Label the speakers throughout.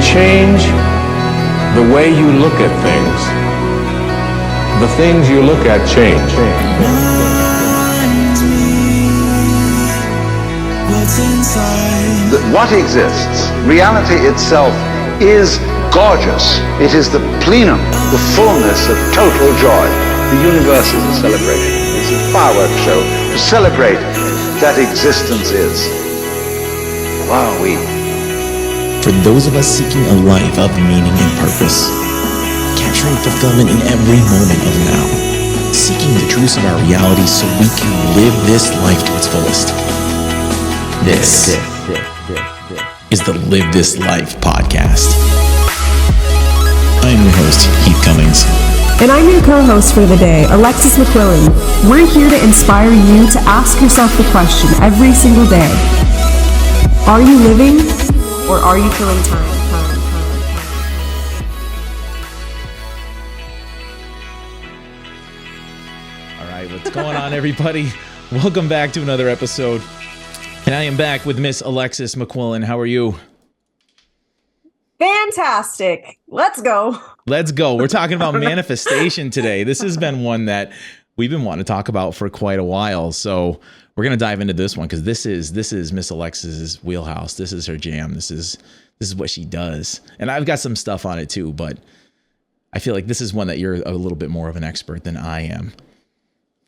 Speaker 1: change the way you look at things, the things you look at change.
Speaker 2: What exists, reality itself, is gorgeous. It is the plenum, the fullness of total joy. The universe is a celebration. It's a fireworks show to celebrate that existence is. Wowee.
Speaker 3: For those of us seeking a life of meaning and purpose, capturing fulfillment in every moment of now, seeking the truths of our reality so we can live this life to its fullest. This is the Live This Life podcast. I'm your host, Heath Cummings.
Speaker 4: And I'm your co-host for the day, Alexis McQuillan. We're here to inspire you to ask yourself the question every single day. Are you living or are you killing time?
Speaker 5: All right, what's going on, everybody? Welcome back to another episode. And I am back with Miss Alexis McQuillan. How are you?
Speaker 4: Fantastic. Let's go.
Speaker 5: Let's go. We're talking about manifestation today. This has been one that we've been wanting to talk about for quite a while. So we're going to dive into this one because this is Miss Alexis's wheelhouse. This is her jam. This is what she does. And I've got some stuff on it too, but I feel like this is one that you're a little bit more of an expert than I am.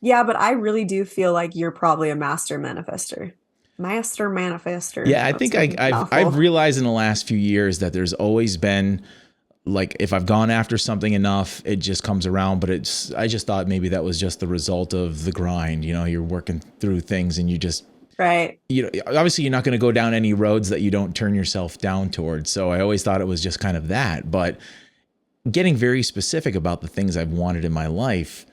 Speaker 4: Yeah, but I really do feel like you're probably a master manifester. Master manifester.
Speaker 5: Yeah, I think I've realized in the last few years that there's always been, like, if I've gone after something enough, it just comes around. But I just thought maybe that was just the result of the grind. You know, you're working through things and you just,
Speaker 4: right.
Speaker 5: You know, obviously you're not going to go down any roads that you don't turn yourself down towards. So I always thought it was just kind of that. But getting very specific about the things I've wanted in my life,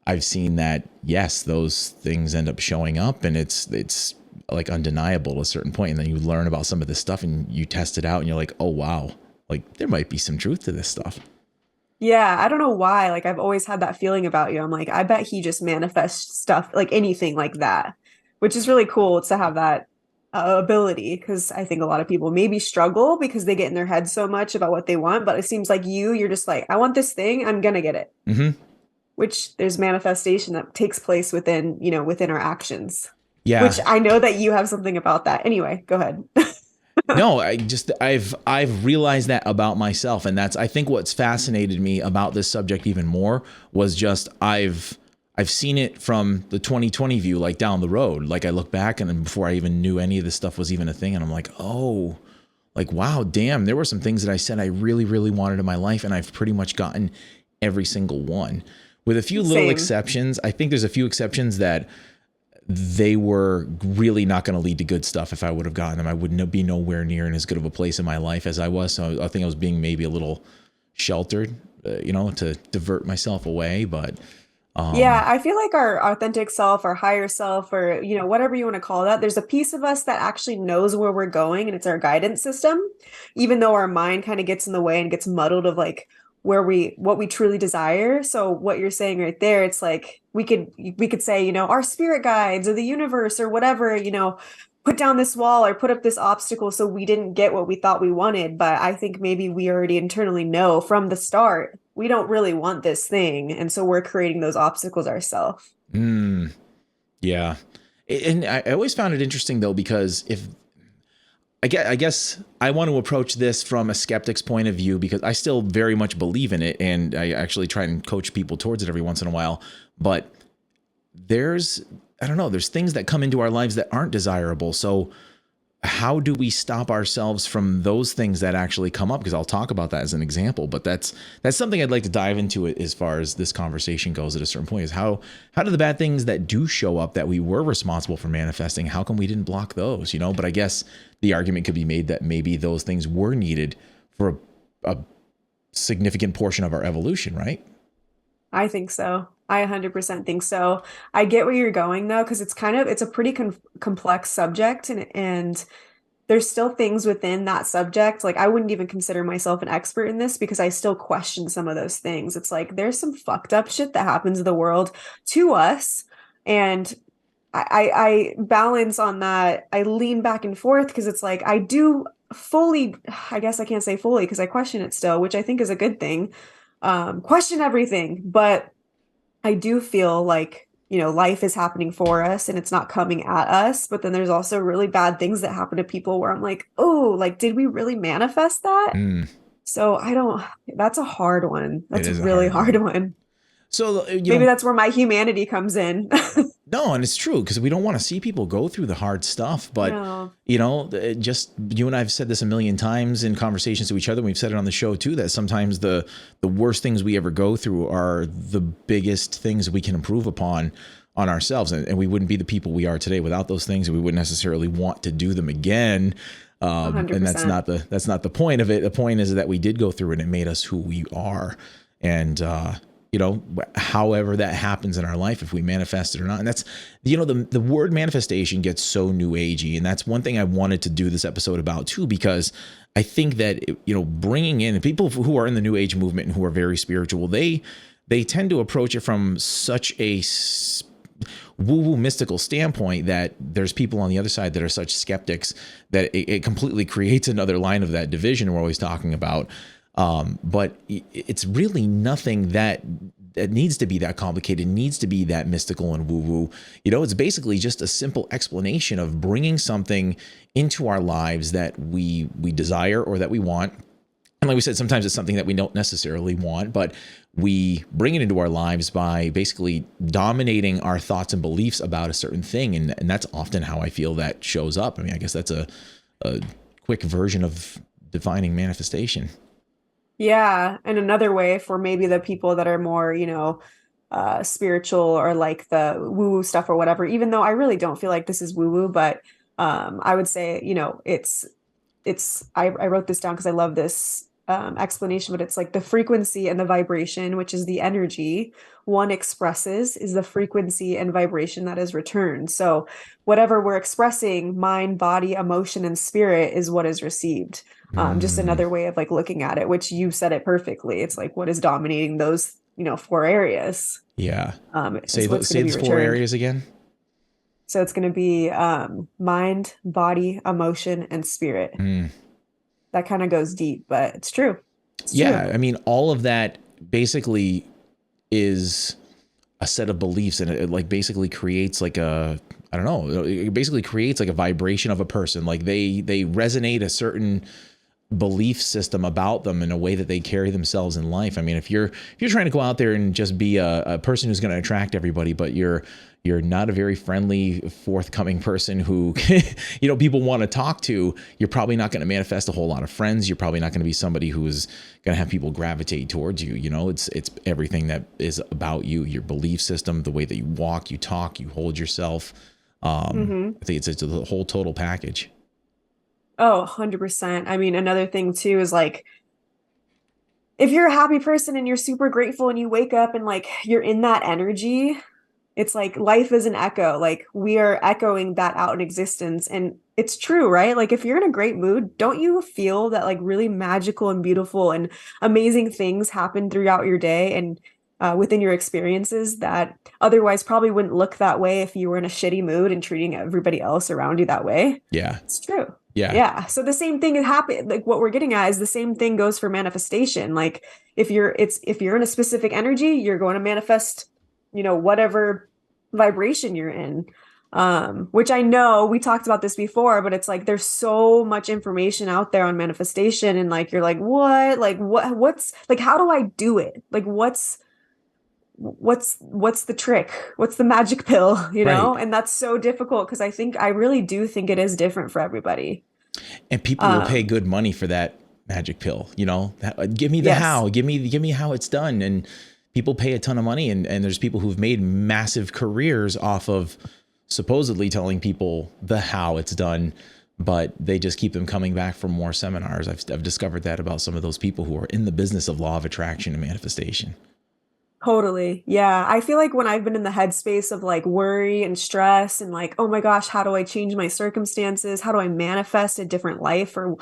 Speaker 5: I've seen that, yes, those things end up showing up, and it's like undeniable at a certain point. And then you learn about some of this stuff and you test it out and you're like, oh, wow, like there might be some truth to this stuff.
Speaker 4: Yeah, I don't know why. Like, I've always had that feeling about you. I'm like, I bet he just manifests stuff, like anything like that, which is really cool to have that ability, because I think a lot of people maybe struggle because they get in their head so much about what they want. But it seems like you're just like, I want this thing, I'm going to get it. Mm-hmm. Which there's manifestation that takes place within our actions.
Speaker 5: Yeah.
Speaker 4: Which I know that you have something about that. Anyway, go ahead.
Speaker 5: No, I've realized that about myself. And I think what's fascinated me about this subject even more was just I've seen it from the 2020 view, like down the road. Like I look back and then before I even knew any of this stuff was even a thing. And I'm like, oh, like, wow, damn, there were some things that I said I really, really wanted in my life. And I've pretty much gotten every single one. With a few little exceptions. I think there's a few exceptions that they were really not going to lead to good stuff. If I would have gotten them, I would be nowhere near in as good of a place in my life as I was. So I think I was being maybe a little sheltered, to divert myself away. But
Speaker 4: yeah, I feel like our authentic self, our higher self, or, whatever you want to call that, there's a piece of us that actually knows where we're going, and it's our guidance system, even though our mind kind of gets in the way and gets muddled of like what we truly desire. So what you're saying right there, it's like we could say, our spirit guides or the universe or whatever, put down this wall or put up this obstacle so we didn't get what we thought we wanted. But I think maybe we already internally know from the start we don't really want this thing, and so we're creating those obstacles ourselves.
Speaker 5: Yeah. And I always found it interesting though, because I guess I want to approach this from a skeptic's point of view, because I still very much believe in it, and I actually try and coach people towards it every once in a while. But there's things that come into our lives that aren't desirable. So how do we stop ourselves from those things that actually come up? Because I'll talk about that as an example, but that's something I'd like to dive into it as far as this conversation goes at a certain point, is how do the bad things that do show up that we were responsible for manifesting, how come we didn't block those, But I guess the argument could be made that maybe those things were needed for a significant portion of our evolution, right?
Speaker 4: I think so. I 100% think so. I get where you're going though, because it's a pretty complex subject, and there's still things within that subject. Like, I wouldn't even consider myself an expert in this because I still question some of those things. It's like, there's some fucked up shit that happens in the world to us. And I balance on that. I lean back and forth because it's like, I do fully, I guess I can't say fully because I question it still, which I think is a good thing. Question everything, but I do feel like, life is happening for us and it's not coming at us. But then there's also really bad things that happen to people where I'm like, oh, like, did we really manifest that?
Speaker 5: Mm,
Speaker 4: So that's a hard one.
Speaker 5: it
Speaker 4: That's a
Speaker 5: is a
Speaker 4: really
Speaker 5: hard
Speaker 4: hard one.
Speaker 5: So,
Speaker 4: Maybe that's where my humanity comes in.
Speaker 5: no, and it's true because we don't want to see people go through the hard stuff. But,
Speaker 4: No.
Speaker 5: just you and I have said this a million times in conversations to each other. We've said it on the show too, that sometimes the worst things we ever go through are the biggest things we can improve upon on ourselves. And we wouldn't be the people we are today without those things. We wouldn't necessarily want to do them again. And that's
Speaker 4: 100%.
Speaker 5: not the point of it. The point is that we did go through it and it made us who we are. And, however that happens in our life, if we manifest it or not. And that's, the word manifestation gets so new agey. And that's one thing I wanted to do this episode about too, because I think that, bringing in people who are in the new age movement and who are very spiritual, they tend to approach it from such a woo-woo mystical standpoint that there's people on the other side that are such skeptics that it completely creates another line of that division we're always talking about. But it's really nothing that needs to be that complicated, needs to be that mystical and woo-woo. It's basically just a simple explanation of bringing something into our lives that we desire or that we want. And like we said, sometimes it's something that we don't necessarily want, but we bring it into our lives by basically dominating our thoughts and beliefs about a certain thing. And that's often how I feel that shows up. I mean, I guess that's a quick version of defining manifestation.
Speaker 4: Yeah. And another way for maybe the people that are more, spiritual or like the woo-woo stuff or whatever, even though I really don't feel like this is woo-woo, but I would say, I wrote this down because I love this explanation, but it's like the frequency and the vibration, which is the energy one expresses, is the frequency and vibration that is returned. So whatever we're expressing, mind, body, emotion, and spirit is what is received. Just another way of like looking at it, which you said it perfectly. It's like what is dominating those, 4 areas.
Speaker 5: Yeah.
Speaker 4: Say
Speaker 5: the 4 areas again.
Speaker 4: So it's going to be mind, body, emotion, and spirit. That kind of goes deep, but it's true. It's
Speaker 5: true. I mean, all of that basically is a set of beliefs, and it like basically creates like it basically creates like a vibration of a person. Like they resonate a certain belief system about them in a way that they carry themselves in life. I mean, if you're trying to go out there and just be a person who's going to attract everybody, but you're not a very friendly, forthcoming person who, people want to talk to, you're probably not going to manifest a whole lot of friends. You're probably not going to be somebody who is going to have people gravitate towards you. It's everything that is about you, your belief system, the way that you walk, you talk, you hold yourself. I think it's a whole total package.
Speaker 4: Oh, 100%. I mean, another thing too is like, if you're a happy person and you're super grateful and you wake up and like you're in that energy, it's like life is an echo. Like we are echoing that out in existence. And it's true, right? Like if you're in a great mood, don't you feel that like really magical and beautiful and amazing things happen throughout your day and within your experiences that otherwise probably wouldn't look that way if you were in a shitty mood and treating everybody else around you that way?
Speaker 5: Yeah.
Speaker 4: It's true.
Speaker 5: Yeah.
Speaker 4: Yeah. So the same thing happen. Like what we're getting at is the same thing goes for manifestation. Like if you're in a specific energy, you're going to manifest, whatever vibration you're in. Which I know we talked about this before, but it's like there's so much information out there on manifestation, and like you're like, what? Like what's like how do I do it? Like what's the trick? What's the magic pill,
Speaker 5: Right.
Speaker 4: And that's so difficult because I really do think it is different for everybody.
Speaker 5: And people will pay good money for that magic pill, give me the
Speaker 4: Yes.
Speaker 5: how, give me how it's done. And people pay a ton of money, and there's people who've made massive careers off of supposedly telling people the how it's done, but they just keep them coming back for more seminars. I've discovered that about some of those people who are in the business of law of attraction and manifestation.
Speaker 4: Totally. Yeah. I feel like when I've been in the headspace of like worry and stress and like, oh my gosh, how do I change my circumstances? How do I manifest a different life? Or,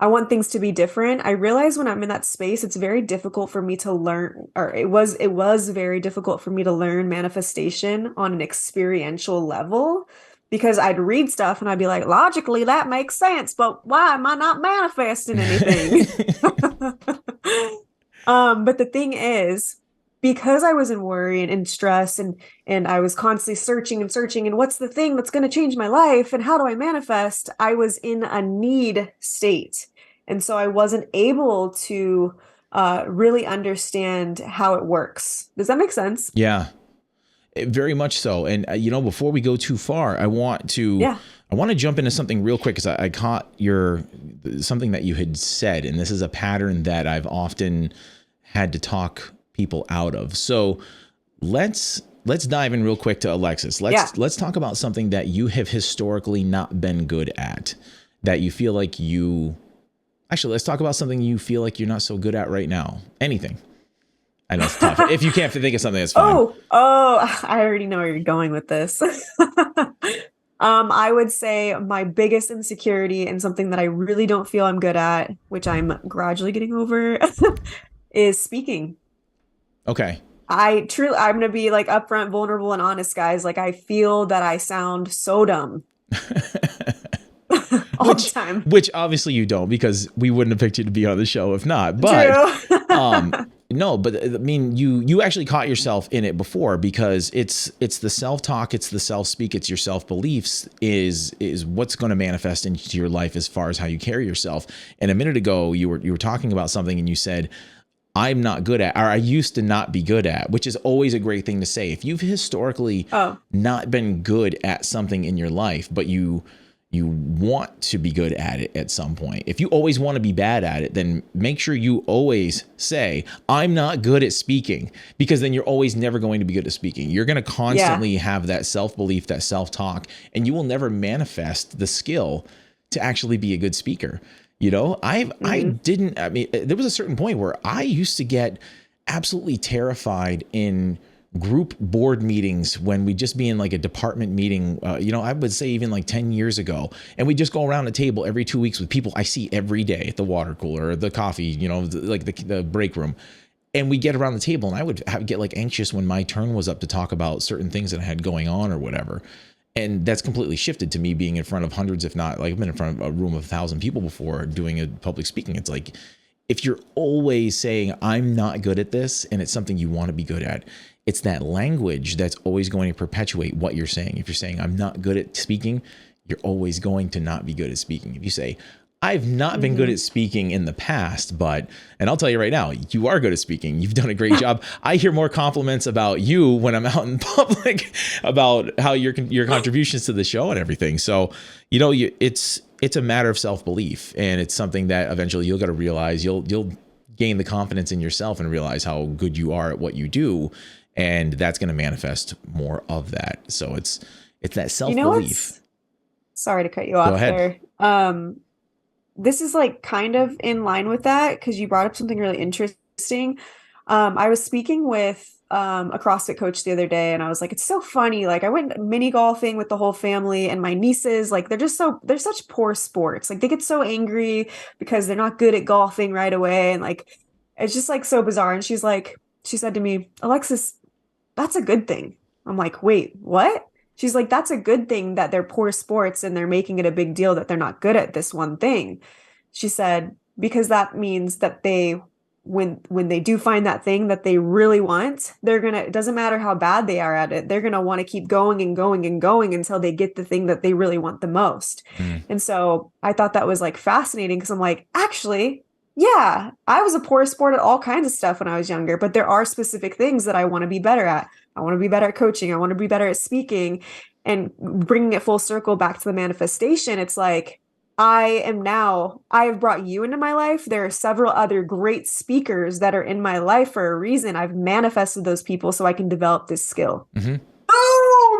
Speaker 4: I want things to be different. I realize when I'm in that space, it's very difficult for me to learn, or it was very difficult for me to learn manifestation on an experiential level because I'd read stuff and I'd be like, logically, that makes sense, but why am I not manifesting anything? But the thing is, because I was in worry and stress and I was constantly searching and what's the thing that's going to change my life and how do I manifest, I was in a need state. And so I wasn't able to really understand how it works. Does that make sense?
Speaker 5: Yeah, very much so. And before we go too far, I want to jump into something real quick, because I caught something that you had said, and this is a pattern that I've often had to talk people out of. So let's dive in real quick to Alexis. Let's talk about something that you have historically not been good at, that you feel like let's talk about something you feel like you're not so good at right now. Anything. I know it's tough. If you can't think of something, that's fine.
Speaker 4: Oh, I already know where you're going with this. I would say my biggest insecurity and something that I really don't feel I'm good at, which I'm gradually getting over, is speaking.
Speaker 5: Okay.
Speaker 4: I'm going to be like upfront, vulnerable, and honest, guys. Like, I feel that I sound so dumb all the time.
Speaker 5: Which obviously you don't, because we wouldn't have picked you to be on the show if not. But no, but I mean, you actually caught yourself in it before, because it's the self-talk, it's the self-speak, it's your self-beliefs is what's going to manifest into your life as far as how you carry yourself. And a minute ago, you were talking about something and you said, I'm not good at, or I used to not be good at, which is always a great thing to say. If you've historically not been good at something in your life, but you want to be good at it at some point. If you always want to be bad at it, then make sure you always say, I'm not good at speaking, because then you're always never going to be good at speaking. You're going to constantly have that self-belief, that self-talk, and you will never manifest the skill to actually be a good speaker. There was a certain point where I used to get absolutely terrified in group board meetings when we'd just be in like a department meeting, I would say even like 10 years ago, and we'd just go around a table every 2 weeks with people I see every day at the water cooler or the coffee, the break room. And we get around the table and I would get like anxious when my turn was up to talk about certain things that I had going on or whatever. And that's completely shifted to me being in front of hundreds, if not, like I've been in front of a room of 1,000 people before doing a public speaking. It's like, if you're always saying, I'm not good at this, and it's something you want to be good at, it's that language that's always going to perpetuate what you're saying. If you're saying, I'm not good at speaking, you're always going to not be good at speaking. If you say, I've not been good at speaking in the past, and I'll tell you right now, you are good at speaking. You've done a great job. I hear more compliments about you when I'm out in public about how your contributions to the show and everything. So, it's a matter of self-belief, and it's something that eventually you'll got to realize. You'll gain the confidence in yourself and realize how good you are at what you do, and that's going to manifest more of that. So it's that self-belief.
Speaker 4: Sorry to cut you off there. This is like kind of in line with that, because you brought up something really interesting. I was speaking with a CrossFit coach the other day, and I was like, it's so funny. Like, I went mini golfing with the whole family, and my nieces, like, they're such poor sports. Like, they get so angry because they're not good at golfing right away. And like, it's just like so bizarre. And she said to me, Alexis, that's a good thing. I'm like, wait, what? She's like, that's a good thing that they're poor sports and they're making it a big deal that they're not good at this one thing. She said, because that means that when they do find that thing that they really want, it doesn't matter how bad they are at it, they're going to want to keep going and going and going until they get the thing that they really want the most. And so I thought that was like fascinating, because I'm like, actually, yeah, I was a poor sport at all kinds of stuff when I was younger, but there are specific things that I want to be better at. I want to be better at coaching. I want to be better at speaking. And bringing it full circle back to the manifestation, it's like, I have brought you into my life. There are several other great speakers that are in my life for a reason. I've manifested those people so I can develop this skill. Mm-hmm.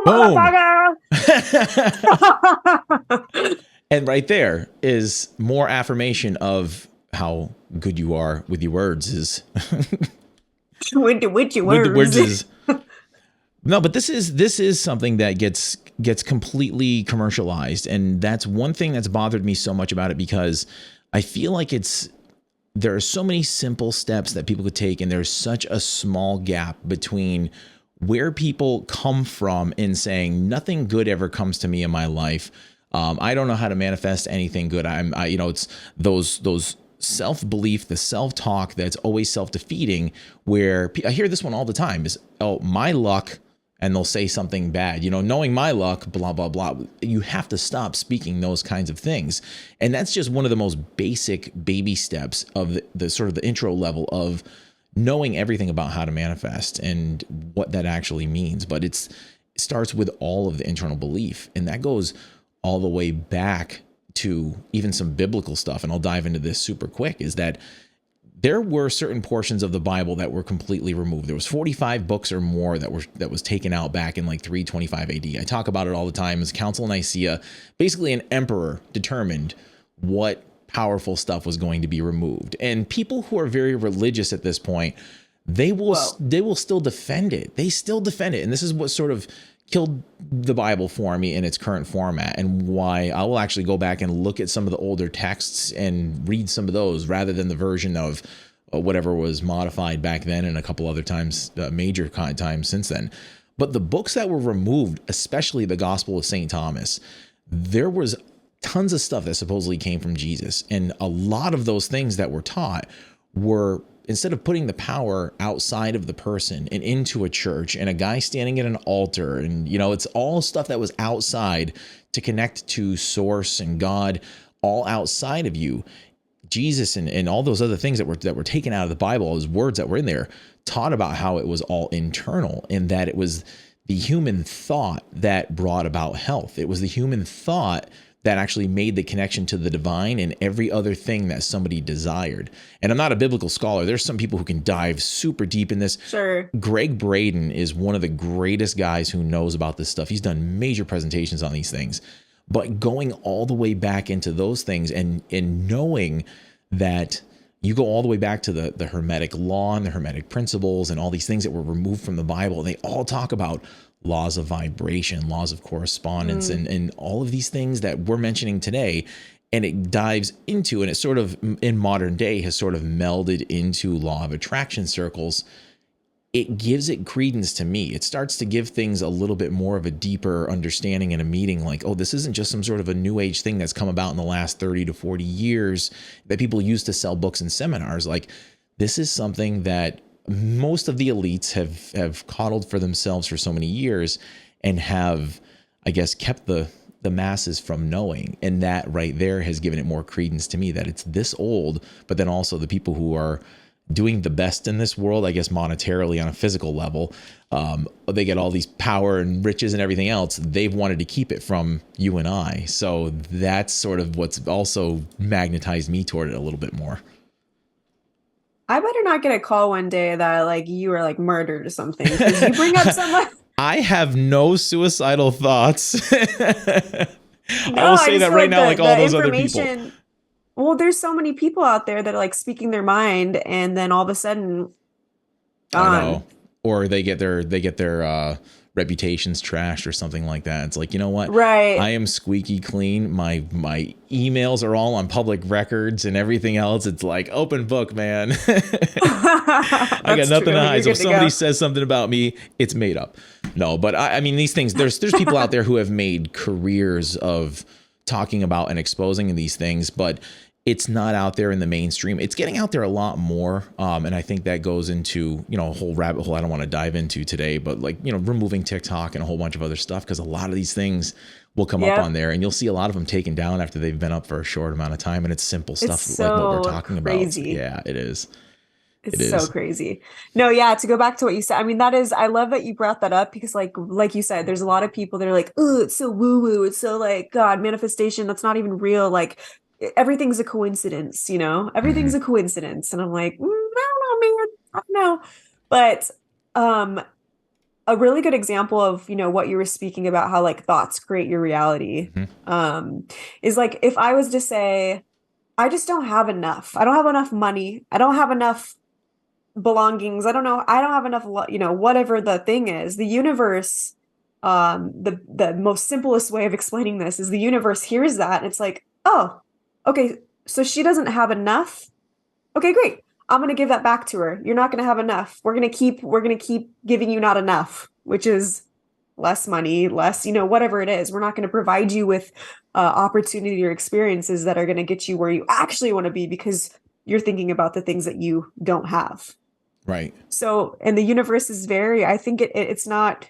Speaker 5: Boom! And right there is more affirmation of how good you are with your words.
Speaker 4: With your words.
Speaker 5: No, but this is something that gets completely commercialized, and that's one thing that's bothered me so much about it, because I feel like there are so many simple steps that people could take, and there's such a small gap between where people come from in saying nothing good ever comes to me in my life. I don't know how to manifest anything good. It's those self-belief, the self-talk that's always self-defeating, where I hear this one all the time is, oh, my luck, and they'll say something bad, knowing my luck, blah, blah, blah. You have to stop speaking those kinds of things. And that's just one of the most basic baby steps of the sort of the intro level of knowing everything about how to manifest and what that actually means. But it starts with all of the internal belief. And that goes all the way back to even some biblical stuff. And I'll dive into this super quick, is that there were certain portions of the Bible that were completely removed. There was 45 books or more that was taken out back in like 325 AD. I talk about it all the time. As Council of Nicaea, basically an emperor determined what powerful stuff was going to be removed. And people who are very religious at this point, they will still defend it. They still defend it. And this is what sort of killed the Bible for me in its current format, and why I will actually go back and look at some of the older texts and read some of those rather than the version of whatever was modified back then and a couple other times, major times since then. But the books that were removed, especially the Gospel of St. Thomas, there was tons of stuff that supposedly came from Jesus. And a lot of those things that were taught were, instead of putting the power outside of the person and into a church and a guy standing at an altar, and it's all stuff that was outside to connect to source and God, all outside of you. Jesus and all those other things that were taken out of the Bible, all those words that were in there, taught about how it was all internal, and that it was the human thought that brought about health. It was the human thought that actually made the connection to the divine and every other thing that somebody desired. And I'm not a biblical scholar. There's some people who can dive super deep in this.
Speaker 4: Sure.
Speaker 5: Gregg Braden is one of the greatest guys who knows about this stuff. He's done major presentations on these things. But going all the way back into those things and knowing that you go all the way back to the Hermetic law and the Hermetic principles and all these things that were removed from the Bible, they all talk about laws of vibration, laws of correspondence, and all of these things that we're mentioning today. And it dives into, and it sort of in modern day has sort of melded into law of attraction circles. It gives it credence to me. It starts to give things a little bit more of a deeper understanding and a meaning, like, oh, this isn't just some sort of a new age thing that's come about in the last 30 to 40 years that people use to sell books and seminars. Like, this is something that most of the elites have coddled for themselves for so many years and have, I guess, kept the masses from knowing. And that right there has given it more credence to me that it's this old, but then also the people who are doing the best in this world, I guess, monetarily on a physical level, they get all these power and riches and everything else. They've wanted to keep it from you and I. So that's sort of what's also magnetized me toward it a little bit more.
Speaker 4: I better not get a call one day that like you were like murdered or something, because you bring up someone.
Speaker 5: I have no suicidal thoughts. I
Speaker 4: No,
Speaker 5: will
Speaker 4: I
Speaker 5: say
Speaker 4: just
Speaker 5: that
Speaker 4: feel
Speaker 5: right now, like all those other
Speaker 4: information.
Speaker 5: people.
Speaker 4: Well, there's so many people out there that are like speaking their mind, and then all of a sudden,
Speaker 5: I
Speaker 4: gone.
Speaker 5: know. Or they get their reputations trashed or something like that. It's like, you know what?
Speaker 4: Right.
Speaker 5: I am squeaky clean. My emails are all on public records and everything else. It's like open book, man. I got nothing to hide. So if somebody says something about me, it's made up. No, but I mean, these things, there's people out there who have made careers of talking about and exposing these things, but it's not out there in the mainstream. It's getting out there a lot more. And I think that goes into, a whole rabbit hole I don't want to dive into today, but like, removing TikTok and a whole bunch of other stuff, because a lot of these things will come up on there, and you'll see a lot of them taken down after they've been up for a short amount of time. And it's simple stuff like what we're talking
Speaker 4: crazy.
Speaker 5: about. Yeah, it is.
Speaker 4: It's so crazy. No, yeah, to go back to what you said, I mean, I love that you brought that up, because like you said, there's a lot of people that are like, oh, it's so woo-woo. It's so like, God, manifestation, that's not even real. Like, everything's a coincidence, everything's a coincidence. And I'm like, I don't know, man. I don't know. But a really good example of, what you were speaking about, how like thoughts create your reality, is like, if I was to say, I just don't have enough. I don't have enough money. I don't have enough belongings. I don't have enough, whatever the thing is. The universe, the most simplest way of explaining this is the universe hears that and it's like, oh, okay, so she doesn't have enough. Okay, great. I'm going to give that back to her. You're not going to have enough. We're going to keep giving you not enough. which is less money, less, whatever it is. We're not going to provide you with opportunity or experiences that are going to get you where you actually want to be because you're thinking about the things that you don't have.
Speaker 5: Right.
Speaker 4: So, and the universe is I think it's not,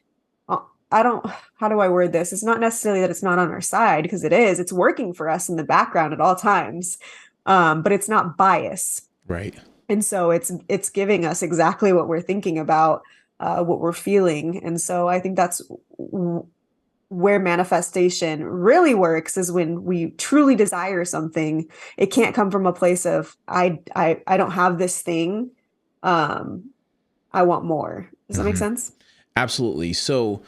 Speaker 4: how do I word this? It's not necessarily that it's not on our side, because it is. It's working for us in the background at all times, but it's not bias.
Speaker 5: Right.
Speaker 4: And so it's giving us exactly what we're thinking about, what we're feeling. And so I think that's where manifestation really works, is when we truly desire something. It can't come from a place of, I don't have this thing. I want more. Does that make sense? Absolutely.
Speaker 5: So,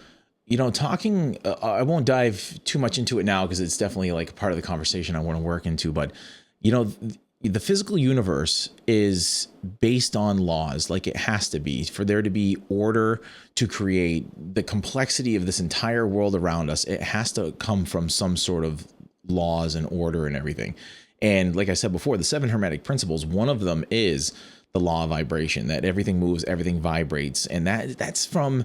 Speaker 5: talking, I won't dive too much into it now because it's definitely like part of the conversation I want to work into. But, the physical universe is based on laws, like it has to be. For there to be order, to create the complexity of this entire world around us, it has to come from some sort of laws and order and everything. And like I said before, the 7 Hermetic principles, one of them is the law of vibration, that everything moves, everything vibrates. And that's from,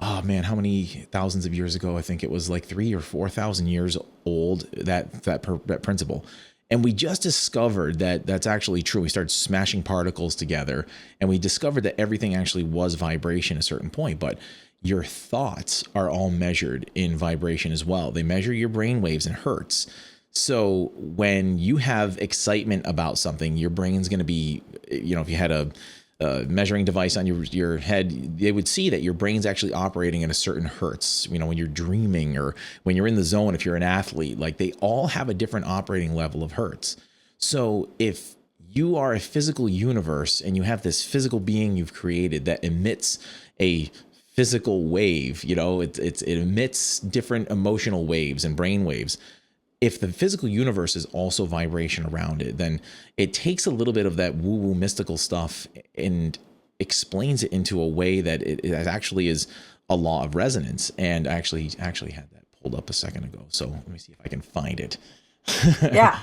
Speaker 5: oh man, how many thousands of years ago? I think it was like 3,000 or 4,000 years old, that principle. And we just discovered that that's actually true. We started smashing particles together and we discovered that everything actually was vibration at a certain point. But your thoughts are all measured in vibration as well. They measure your brain waves in hertz. So when you have excitement about something, your brain's going to be, if you had a measuring device on your head, they would see that your brain's actually operating at a certain hertz. When you're dreaming or when you're in the zone, if you're an athlete, like they all have a different operating level of hertz. So if you are a physical universe and you have this physical being you've created that emits a physical wave, it emits different emotional waves and brain waves. If the physical universe is also vibration around it, then it takes a little bit of that woo-woo mystical stuff and explains it into a way that it actually is a law of resonance. And I actually had that pulled up a second ago. So let me see if I can find it.
Speaker 4: Yeah.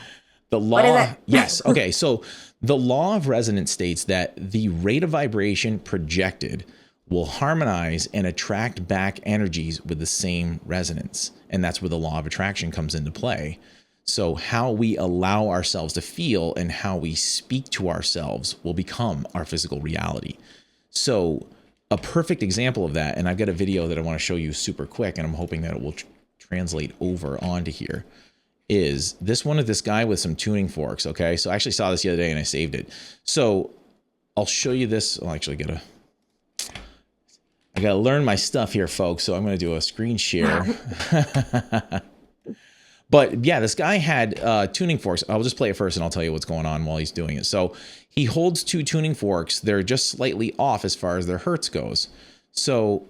Speaker 5: The law. What is it? Yes. Okay. So the law of resonance states that the rate of vibration projected will harmonize and attract back energies with the same resonance. And that's where the law of attraction comes into play. So how we allow ourselves to feel and how we speak to ourselves will become our physical reality. So a perfect example of that, and I've got a video that I want to show you super quick, and I'm hoping that it will translate over onto here, is this one of this guy with some tuning forks. Okay. So I actually saw this the other day and I saved it. So I'll show you this. I'll actually I got to learn my stuff here, folks. So I'm going to do a screen share. But yeah, this guy had tuning forks. I'll just play it first and I'll tell you what's going on while he's doing it. So he holds 2 tuning forks. They're just slightly off as far as their hertz goes. So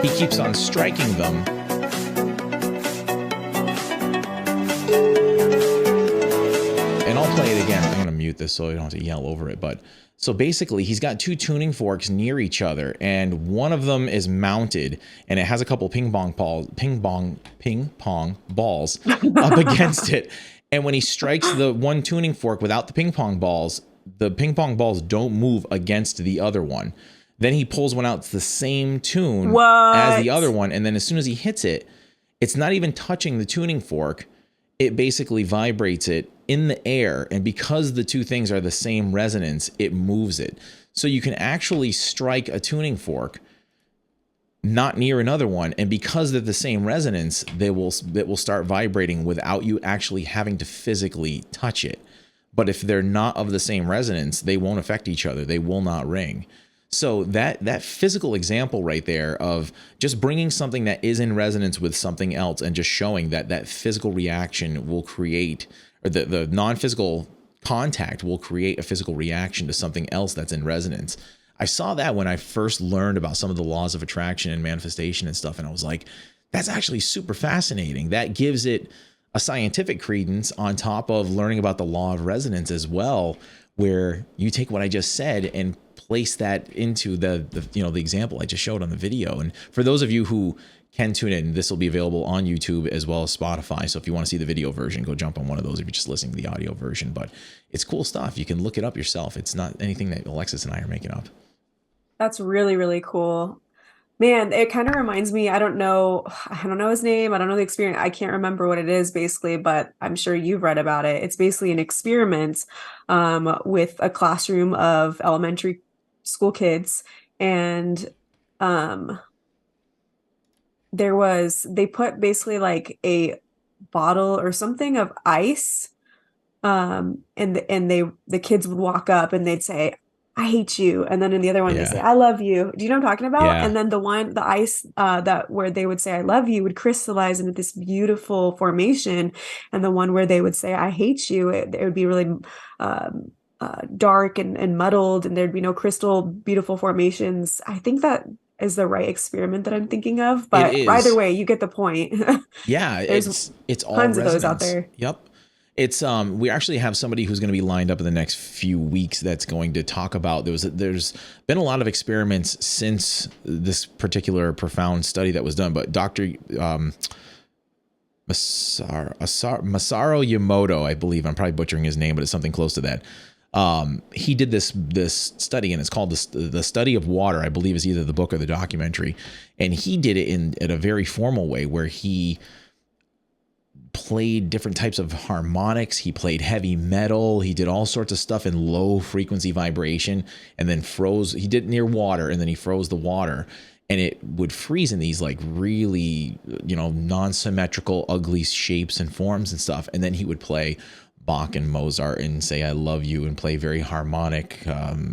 Speaker 5: he keeps on striking them. And I'll play it again. I'm going to mute this so I don't have to yell over it. But so basically, he's got 2 tuning forks near each other, and one of them is mounted, and it has a couple ping pong balls up against it. And when he strikes the one tuning fork without the ping pong balls don't move against the other one. Then he pulls one out to the same tune as the other one, and then as soon as he hits it, it's not even touching the tuning fork. It basically vibrates it in the air, and because the 2 things are the same resonance, it moves it. So you can actually strike a tuning fork not near another one, and because they're the same resonance, it will start vibrating without you actually having to physically touch it. But if they're not of the same resonance, they won't affect each other. They will not ring. So that physical example right there of just bringing something that is in resonance with something else and just showing that physical reaction will create, or the non-physical contact will create a physical reaction to something else that's in resonance. I saw that when I first learned about some of the laws of attraction and manifestation and stuff. And I was like, that's actually super fascinating. That gives it a scientific credence on top of learning about the law of resonance as well, where you take what I just said and place that into the example I just showed on the video. And for those of you who can tune in, this will be available on YouTube as well as Spotify. So if you want to see the video version, go jump on one of those if you're just listening to the audio version. But it's cool stuff. You can look it up yourself. It's not anything that Alexis and I are making up.
Speaker 4: That's really, really cool. Man, it kind of reminds me, I don't know his name, I don't know the experience, I can't remember what it is basically, but I'm sure you've read about it. It's basically an experiment with a classroom of elementary school kids, and um, they put basically like a bottle or something of ice, and the kids would walk up and they'd say, I hate you. And then in the other one, they say,
Speaker 5: Yeah.
Speaker 4: I love you. Do you know what I'm talking about?
Speaker 5: Yeah.
Speaker 4: And then the ice, that where they would say, I love you, would crystallize into this beautiful formation. And the one where they would say, I hate you, it would be really, dark and muddled, and there'd be no crystal, beautiful formations. I think that is the right experiment that I'm thinking of.
Speaker 5: It
Speaker 4: But either
Speaker 5: is.
Speaker 4: way, you get the point.
Speaker 5: Yeah,
Speaker 4: There's
Speaker 5: it's all
Speaker 4: tons of those out
Speaker 5: resonance.
Speaker 4: there.
Speaker 5: Yep. It's we actually have somebody who's going to be lined up in the next few weeks that's going to talk about there's been a lot of experiments since this particular profound study that was done, but Dr. Masaru Yamoto, I believe, I'm probably butchering his name, but it's something close to that. He did this study, and it's called the Study of Water, I believe is either the book or the documentary. And he did it in a very formal way where he played different types of harmonics. He played heavy metal. He did all sorts of stuff in low frequency vibration, and then froze. He did it near water, and then he froze the water, and it would freeze in these like really, non-symmetrical, ugly shapes and forms and stuff. And then he would play Bach and Mozart and say, I love you, and play very harmonic,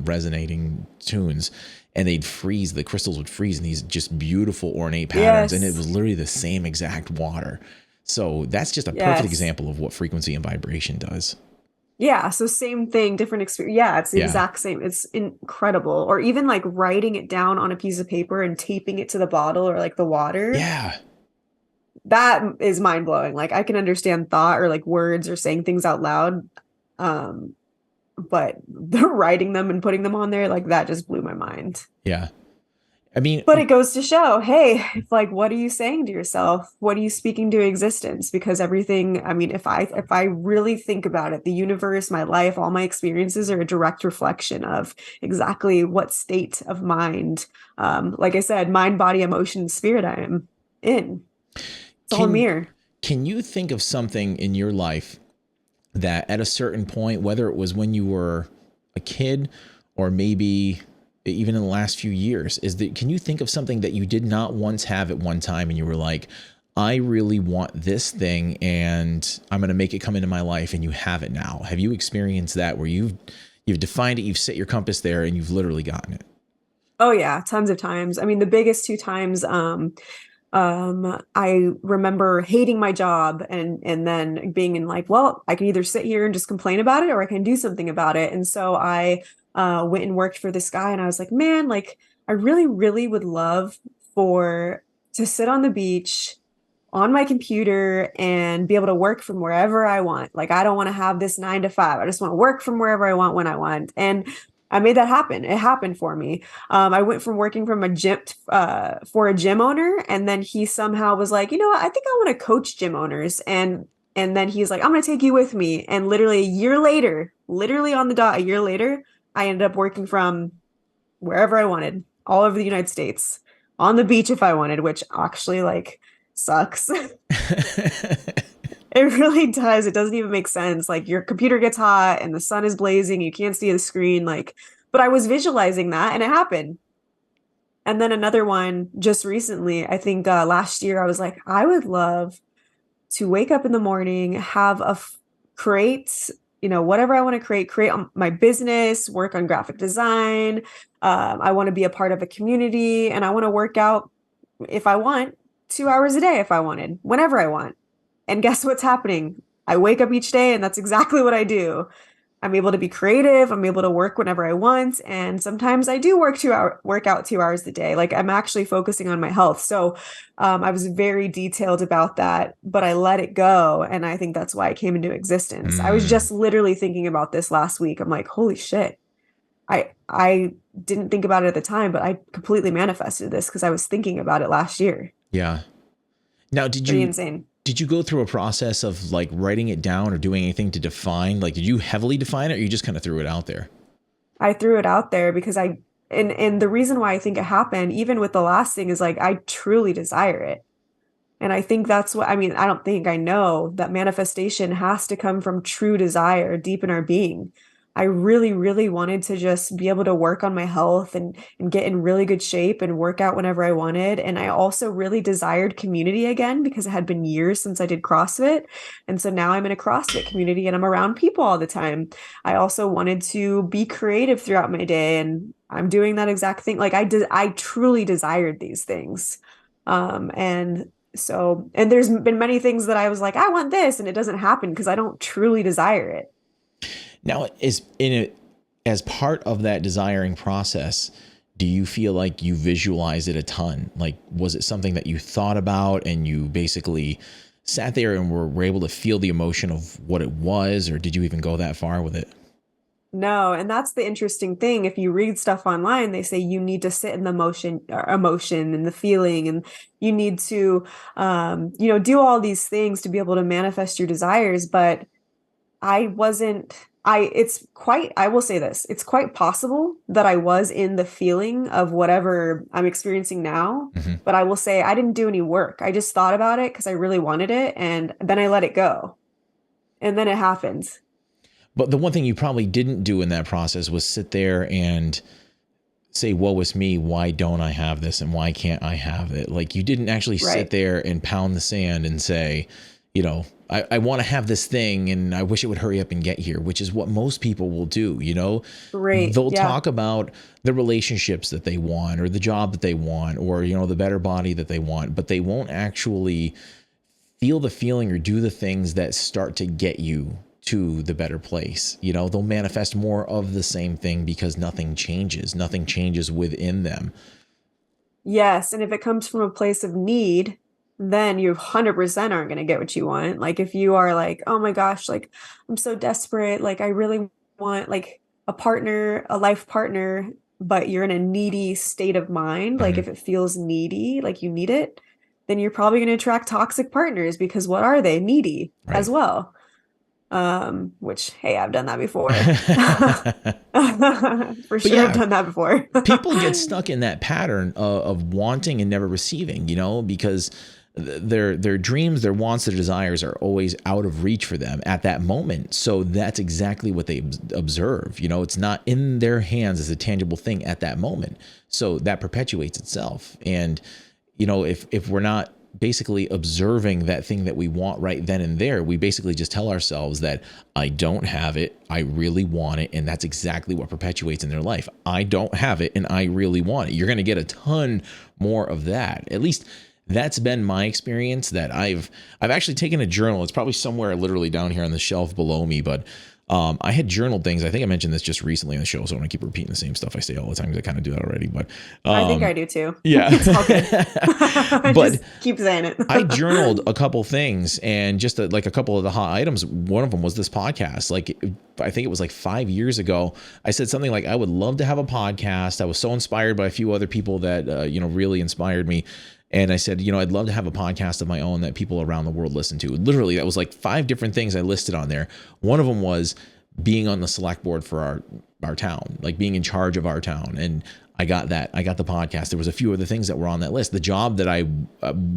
Speaker 5: resonating tunes. And they'd freeze, the crystals would freeze in these just beautiful ornate patterns. And it
Speaker 4: Yes.
Speaker 5: was literally the same exact water. So that's just a perfect
Speaker 4: Yes.
Speaker 5: example of what frequency and vibration does.
Speaker 4: Yeah, so same thing, different experience. Yeah, it's the
Speaker 5: Yeah.
Speaker 4: exact same. It's incredible. Or even like writing it down on a piece of paper and taping it to the bottle or like the water.
Speaker 5: Yeah.
Speaker 4: That is mind blowing. Like I can understand thought or like words or saying things out loud. But the writing them and putting them on there, like that just blew my mind.
Speaker 5: Yeah. I mean,
Speaker 4: But it goes to show, hey, it's like, what are you saying to yourself? What are you speaking to existence? Because everything, I mean, if I really think about it, the universe, my life, all my experiences are a direct reflection of exactly what state of mind, like I said, mind, body, emotion, spirit I am in. It's all a mirror.
Speaker 5: Can you think of something in your life that at a certain point, whether it was when you were a kid or maybe even in the last few years, can you think of something that you did not once have at one time and you were like, I really want this thing and I'm going to make it come into my life, and you have it now? Have you experienced that where you've defined it, you've set your compass there, and you've literally gotten it?
Speaker 4: Oh yeah, tons of times. I mean, the biggest two times, I remember hating my job and then being in like, well, I can either sit here and just complain about it or I can do something about it. And so I went and worked for this guy, and I was like, man, like I really, really would love to sit on the beach on my computer and be able to work from wherever I want. Like, I don't want to have this 9 to 5. I just want to work from wherever I want when I want. And I made that happen. It happened for me. I went from working from a gym for a gym owner, and then he somehow was like, you know what? I think I want to coach gym owners. And then he's like, I'm going to take you with me. And literally a year later, literally on the dot, a year later, I ended up working from wherever I wanted, all over the United States, on the beach if I wanted, which actually like sucks. It really does. It doesn't even make sense. Like your computer gets hot and the sun is blazing, you can't see the screen. Like, but I was visualizing that and it happened. And then another one just recently, I think last year, I was like, I would love to wake up in the morning, create, whatever I want to create on my business, work on graphic design. I want to be a part of a community, and I want to work out if I want 2 hours a day, if I wanted, whenever I want. And guess what's happening? I wake up each day and that's exactly what I do. I'm able to be creative. I'm able to work whenever I want. And sometimes I do work out 2 hours a day. Like I'm actually focusing on my health. So I was very detailed about that, but I let it go. And I think that's why it came into existence. I was just literally thinking about this last week. I'm like, holy shit. I didn't think about it at the time, but I completely manifested this because I was thinking about it last year.
Speaker 5: Yeah. Now,
Speaker 4: Pretty insane.
Speaker 5: Did you go through a process of like writing it down or doing anything to define? Like, did you heavily define it, or you just kind of threw it out there?
Speaker 4: I threw it out there because and the reason why I think it happened, even with the last thing, is like I truly desire it. And I think that's what, I mean, I don't think, I know that manifestation has to come from true desire deep in our being. I really, really wanted to just be able to work on my health and get in really good shape and work out whenever I wanted. And I also really desired community again because it had been years since I did CrossFit. And so now I'm in a CrossFit community and I'm around people all the time. I also wanted to be creative throughout my day, and I'm doing that exact thing. Like I truly desired these things. And there's been many things that I was like, I want this, and it doesn't happen because I don't truly desire it.
Speaker 5: Now, as part of that desiring process, do you feel like you visualize it a ton? Like, was it something that you thought about and you basically sat there and were able to feel the emotion of what it was, or did you even go that far with it?
Speaker 4: No, and that's the interesting thing. If you read stuff online, they say you need to sit in the emotion and the feeling, and you need to, do all these things to be able to manifest your desires. But I wasn't, I will say this, it's quite possible that I was in the feeling of whatever I'm experiencing now, but I will say I didn't do any work. I just thought about it because I really wanted it, and then I let it go. And then it happened.
Speaker 5: But the one thing you probably didn't do in that process was sit there and say, woe is me, why don't I have this and why can't I have it? Like, you didn't actually sit there and pound the sand and say, I want to have this thing and I wish it would hurry up and get here, which is what most people will do. They'll talk about the relationships that they want or the job that they want or, the better body that they want, but they won't actually feel the feeling or do the things that start to get you to the better place. They'll manifest more of the same thing because nothing changes within them.
Speaker 4: Yes. And if it comes from a place of need, then you 100% aren't going to get what you want. Like if you are like, oh my gosh, like I'm so desperate. Like I really want like a partner, a life partner, but you're in a needy state of mind. Like if it feels needy, like you need it, then you're probably going to attract toxic partners because what are they? Needy as well. Which, hey, I've done that before. For sure, I've done that before.
Speaker 5: People get stuck in that pattern of wanting and never receiving, because their dreams, their wants, their desires are always out of reach for them at that moment. So that's exactly what they observe. It's not in their hands as a tangible thing at that moment. So that perpetuates itself. And, if we're not basically observing that thing that we want right then and there, we basically just tell ourselves that I don't have it, I really want it, and that's exactly what perpetuates in their life. I don't have it and I really want it. You're going to get a ton more of that. At least that's been my experience. That I've actually taken a journal. It's probably somewhere literally down here on the shelf below me, but I had journaled things. I think I mentioned this just recently on the show, so I want to keep repeating the same stuff I say all the time because I kind of do that already. But
Speaker 4: I think I do too.
Speaker 5: Yeah,
Speaker 4: it's all good. But just keep saying it.
Speaker 5: I journaled a couple things, and just a couple of the hot items. One of them was this podcast. Like I think it was like 5 years ago. I said something like, "I would love to have a podcast." I was so inspired by a few other people that really inspired me. And I said, I'd love to have a podcast of my own that people around the world listen to. Literally, that was like 5 different things I listed on there. One of them was being on the select board for our town, like being in charge of our town. And I got that. I got the podcast. There was a few other things that were on that list. The job that I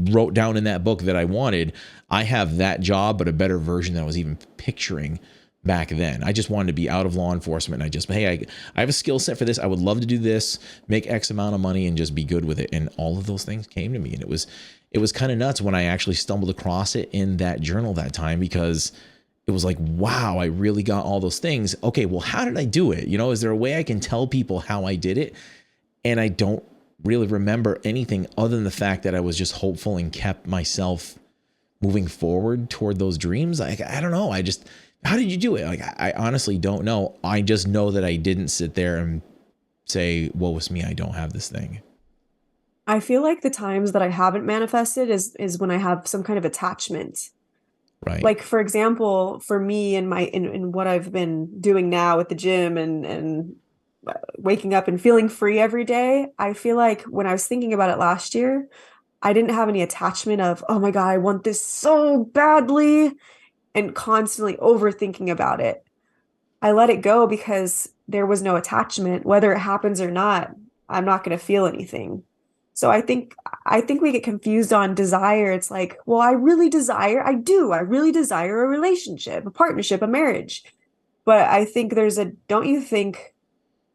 Speaker 5: wrote down in that book that I wanted, I have that job, but a better version than I was even picturing back then. I just wanted to be out of law enforcement. And I just, hey, I have a skill set for this. I would love to do this, make X amount of money and just be good with it. And all of those things came to me. And it was kind of nuts when I actually stumbled across it in that journal that time, because it was like, wow, I really got all those things. Okay, well, how did I do it? Is there a way I can tell people how I did it? And I don't really remember anything other than the fact that I was just hopeful and kept myself moving forward toward those dreams. I don't know. How did you do it? Like, I honestly don't know. I just know that I didn't sit there and say, woe was me, I don't have this thing.
Speaker 4: I feel like the times that I haven't manifested is when I have some kind of attachment.
Speaker 5: Right.
Speaker 4: Like, for example, for me in what I've been doing now with the gym and waking up and feeling free every day, I feel like when I was thinking about it last year, I didn't have any attachment of, oh my God, I want this so badly, and constantly overthinking about it. I let it go because there was no attachment. Whether it happens or not, I'm not going to feel anything. So I think we get confused on desire. It's like, well, I really desire a relationship, a partnership, a marriage. But I think don't you think,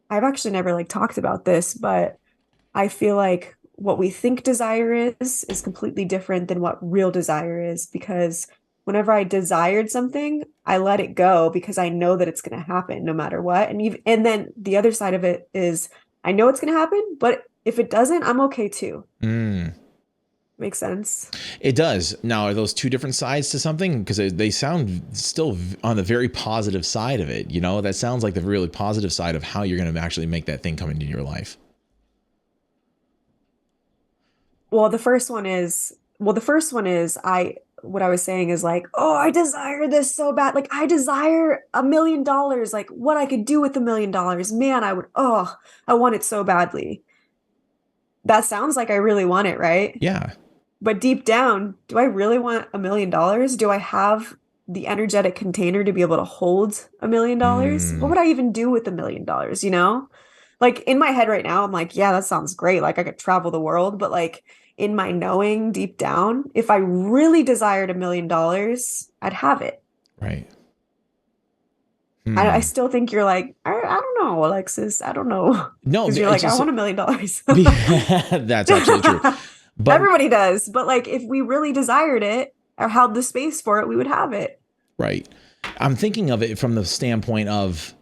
Speaker 4: I've actually never like talked about this, but I feel like what we think desire is completely different than what real desire is, because whenever I desired something, I let it go because I know that it's going to happen no matter what. And then the other side of it is I know it's going to happen, but if it doesn't, I'm okay too. Makes sense.
Speaker 5: It does. Now, are those two different sides to something? Because they sound still on the very positive side of it. You know, that sounds like the really positive side of how you're going to actually make that thing come into your life.
Speaker 4: Well, the first one is what I was saying is like, oh, I desire this so bad. Like, I desire $1 million, like what I could do with $1 million. Man, I want it so badly. That sounds like I really want it, right?
Speaker 5: Yeah.
Speaker 4: But deep down, do I really want $1 million? Do I have the energetic container to be able to hold $1 million? What would I even do with $1 million? You know, like in my head right now, I'm like, yeah, that sounds great. Like I could travel the world, but like in my knowing deep down, if I really desired $1 million, I'd have it.
Speaker 5: Right.
Speaker 4: I still think you're like, I don't know, Alexis. I don't know.
Speaker 5: No,
Speaker 4: because you're like, I want $1 million.
Speaker 5: That's absolutely true. But
Speaker 4: everybody does. But like, if we really desired it or held the space for it, we would have it.
Speaker 5: Right. I'm thinking of it from the standpoint of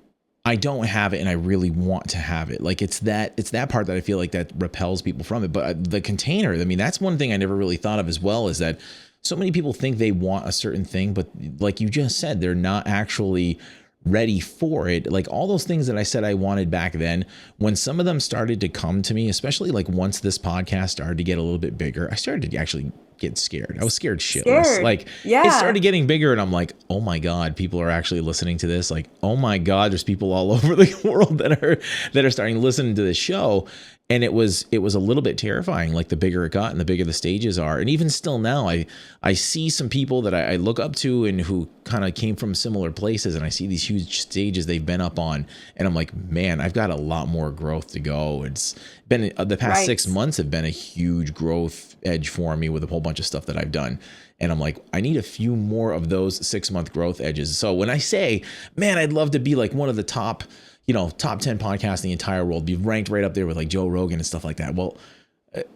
Speaker 5: I don't have it and I really want to have it. Like it's that part that I feel like that repels people from it. But the container, I mean, that's one thing I never really thought of as well, is that so many people think they want a certain thing, but like you just said, they're not actually ready for it. Like all those things that I said I wanted back then, when some of them started to come to me, especially like once this podcast started to get a little bit bigger, I started to actually get scared. I was scared shitless. Like it started getting bigger and I'm like, oh my God, people are actually listening to this. Like, oh my God, there's people all over the world that are starting to listen to this show. And it was a little bit terrifying, like the bigger it got and the bigger the stages are. And even still now, I see some people that I look up to and who kind of came from similar places, and I see these huge stages they've been up on. And I'm like, man, I've got a lot more growth to go. It's been the past 6 months have been a huge growth edge for me with a whole bunch of stuff that I've done. And I'm like, I need a few more of those 6-month growth edges. So when I say, man, I'd love to be like one of the top 10 podcasts in the entire world, be ranked right up there with like Joe Rogan and stuff like that. Well,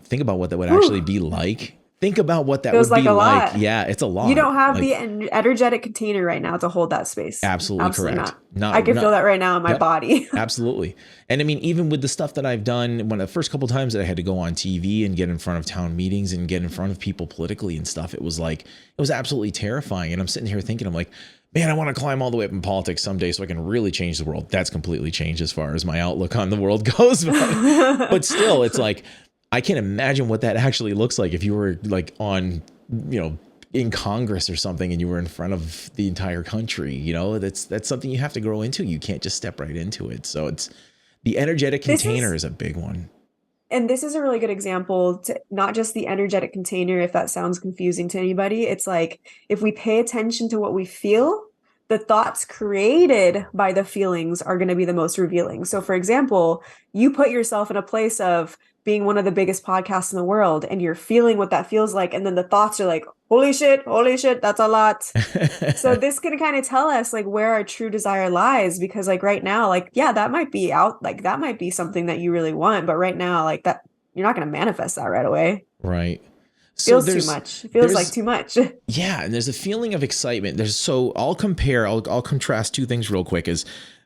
Speaker 5: think about what that would actually be like. Think about what that would be like. Yeah, it's a lot.
Speaker 4: You don't have the energetic container right now to hold that space.
Speaker 5: Absolutely correct.
Speaker 4: I can feel that right now in my body. Absolutely.
Speaker 5: And I mean, even with the stuff that I've done, when the first couple of times that I had to go on TV and get in front of town meetings and get in front of people politically and stuff, it was absolutely terrifying. And I'm sitting here thinking, I'm like, man, I want to climb all the way up in politics someday so I can really change the world. That's completely changed as far as my outlook on the world goes. But still, it's like, I can't imagine what that actually looks like if you were like on, in Congress or something and you were in front of the entire country. That's something you have to grow into. You can't just step right into it. So it's the energetic container is a big one.
Speaker 4: And this is a really good example to not just the energetic container, if that sounds confusing to anybody. It's like, if we pay attention to what we feel, the thoughts created by the feelings are going to be the most revealing. So for example, you put yourself in a place of being one of the biggest podcasts in the world and you're feeling what that feels like. And then the thoughts are like, holy shit, that's a lot. So this can kind of tell us like where our true desire lies, because like right now, like, yeah, that might be out, like that might be something that you really want. But right now, like that, you're not going to manifest that right away.
Speaker 5: Right.
Speaker 4: Feels too much. It feels like too much.
Speaker 5: Yeah. And there's a feeling of excitement. I'll contrast two things real quick.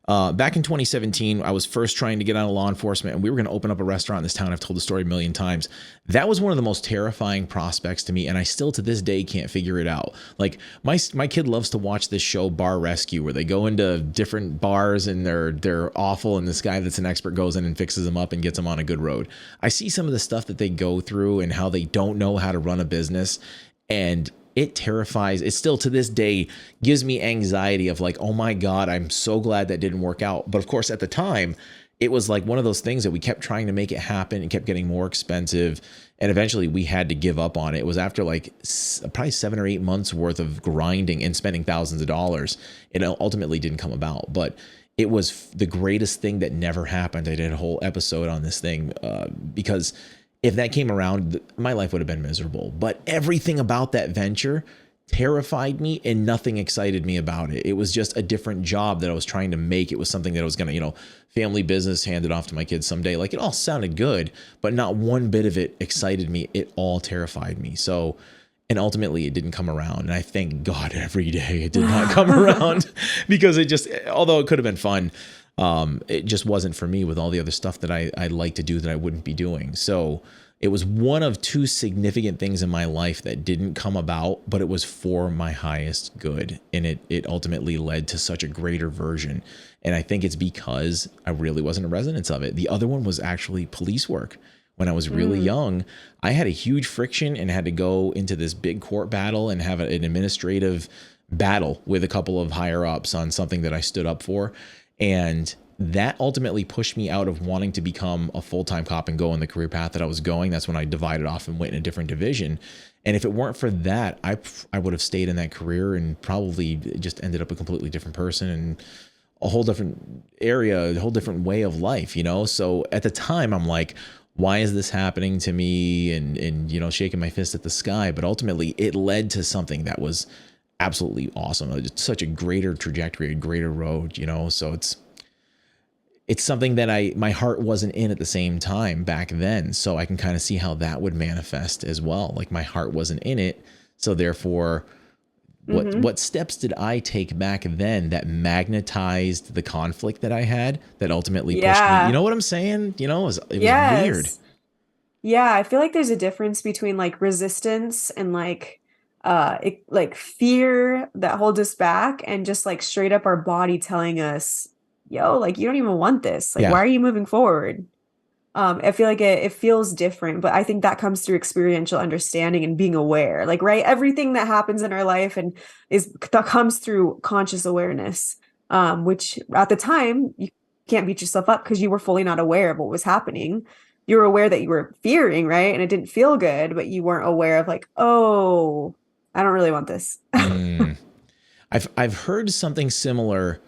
Speaker 5: Back in 2017, I was first trying to get out of law enforcement and we were going to open up a restaurant in this town. I've told the story a million times. That was one of the most terrifying prospects to me. And I still to this day can't figure it out. Like my kid loves to watch this show Bar Rescue, where they go into different bars and they're awful. And this guy that's an expert goes in and fixes them up and gets them on a good road. I see some of the stuff that they go through and how they don't know how to run a business, and it terrifies. It still to this day gives me anxiety of like, oh my God, I'm so glad that didn't work out. But of course, at the time, it was like one of those things that we kept trying to make it happen and kept getting more expensive. And eventually we had to give up on it. It was after like probably 7 or 8 months worth of grinding and spending thousands of dollars. It ultimately didn't come about. But it was the greatest thing that never happened. I did a whole episode on this thing because if that came around, my life would have been miserable. But everything about that venture terrified me and nothing excited me about it. It was just a different job that I was trying to make. It was something that I was going to, family business, hand it off to my kids someday. Like, it all sounded good, but not one bit of it excited me. It all terrified me. So, and ultimately it didn't come around. And I thank God every day it did not come around, because it just, although it could have been fun, it just wasn't for me with all the other stuff that I like to do that I wouldn't be doing. So it was one of two significant things in my life that didn't come about, but it was for my highest good. And it ultimately led to such a greater version. And I think it's because I really wasn't a resonance of it. The other one was actually police work. When I was really young, I had a huge friction and had to go into this big court battle and have an administrative battle with a couple of higher ups on something that I stood up for. And that ultimately pushed me out of wanting to become a full-time cop and go in the career path that I was going. That's when I divided off and went in a different division. And if it weren't for that, I would have stayed in that career and probably just ended up a completely different person and a whole different area, a whole different way of life, So at the time, I'm like, why is this happening to me? And shaking my fist at the sky. But ultimately, it led to something that was absolutely awesome. It's such a greater trajectory, a greater road, So it's something that my heart wasn't in at the same time back then. So I can kind of see how that would manifest as well. Like, my heart wasn't in it. So therefore, what steps did I take back then that magnetized the conflict that I had that ultimately pushed me? You know what I'm saying? It was weird.
Speaker 4: Yeah, I feel like there's a difference between like resistance and like fear that holds us back, and just like straight up our body telling us, yo, like, you don't even want this. Like, why are you moving forward? I feel like it feels different, but I think that comes through experiential understanding and being aware. Like, right, everything that happens in our life and that comes through conscious awareness, which at the time you can't beat yourself up because you were fully not aware of what was happening. You were aware that you were fearing, right? And it didn't feel good, but you weren't aware of like, oh, I don't really want this.
Speaker 5: I've heard something similar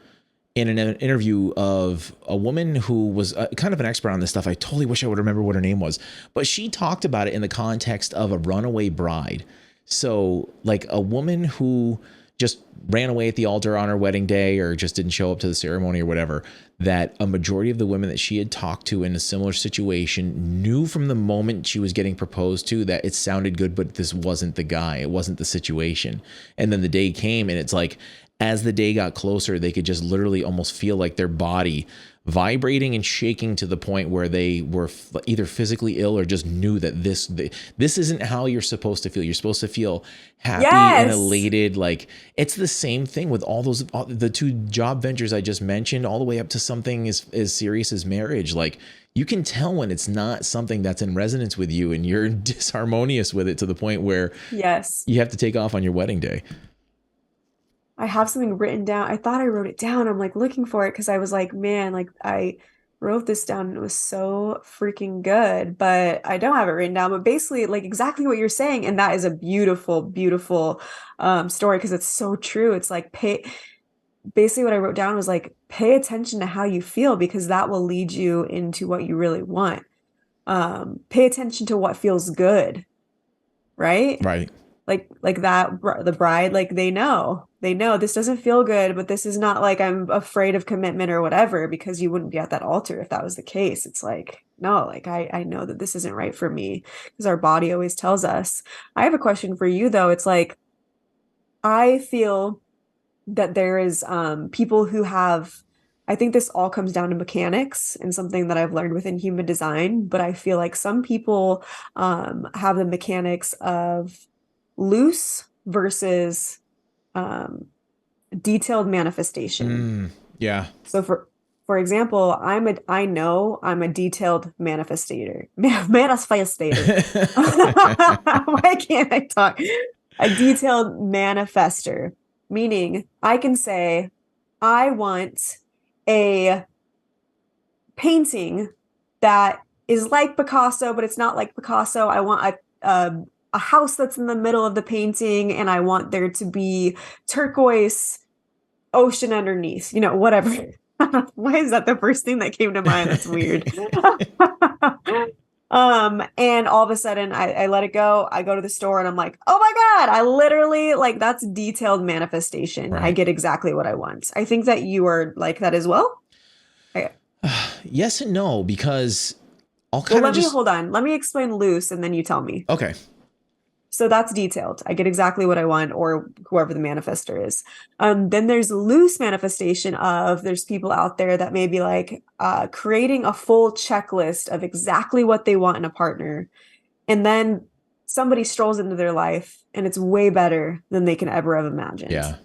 Speaker 5: in an interview of a woman who was kind of an expert on this stuff. I totally wish I would remember what her name was, but she talked about it in the context of a runaway bride. So like a woman who just ran away at the altar on her wedding day, or just didn't show up to the ceremony or whatever, that a majority of the women that she had talked to in a similar situation knew from the moment she was getting proposed to that it sounded good, but this wasn't the guy. It wasn't the situation. And then the day came, and it's like, as the day got closer, they could just literally almost feel like their body vibrating and shaking to the point where they were either physically ill or just knew that this isn't how you're supposed to feel. You're supposed to feel happy and elated. Like, it's the same thing with the two job ventures I just mentioned, all the way up to something as serious as marriage. Like, you can tell when it's not something that's in resonance with you and you're disharmonious with it to the point where you have to take off on your wedding day.
Speaker 4: I have something written down. I thought I wrote it down. I'm like looking for it because I was like, man, like I wrote this down and it was so freaking good, but I don't have it written down. But basically, like exactly what you're saying, and that is a beautiful, beautiful story because it's so true. It's like basically what I wrote down was like, pay attention to how you feel because that will lead you into what you really want. Pay attention to what feels good, right?
Speaker 5: Right.
Speaker 4: Like that, the bride, like they know this doesn't feel good, but this is not like I'm afraid of commitment or whatever, because you wouldn't be at that altar if that was the case. It's like, no, like I know that this isn't right for me, because our body always tells us. I have a question for you though. It's like, I feel that there is people who have, I think this all comes down to mechanics and something that I've learned within human design, but I feel like some people have the mechanics of loose versus detailed manifestation.
Speaker 5: Yeah.
Speaker 4: So for example, I know I'm a detailed manifestator. Manifestator. Why can't I talk? A detailed manifester, meaning I can say, I want a painting that is like Picasso, but it's not like Picasso. I want a house that's in the middle of the painting, and I want there to be turquoise ocean underneath, whatever. Why is that the first thing that came to mind? That's weird. And all of a sudden I let it go. I go to the store and I'm like, oh my God, I literally like that's detailed manifestation. I
Speaker 5: Right.
Speaker 4: get exactly what I want. I think that you are like that as well. I,
Speaker 5: Yes and no, because I'll
Speaker 4: well,
Speaker 5: kind
Speaker 4: let
Speaker 5: of
Speaker 4: me
Speaker 5: just,
Speaker 4: hold on. Let me explain loose and then you tell me.
Speaker 5: okay.
Speaker 4: So that's detailed. I get exactly what I want, or whoever the manifester is. Then there's loose manifestation of there's people out there that may be like creating a full checklist of exactly what they want in a partner. And then somebody strolls into their life and it's way better than they can ever have imagined.
Speaker 5: Yeah.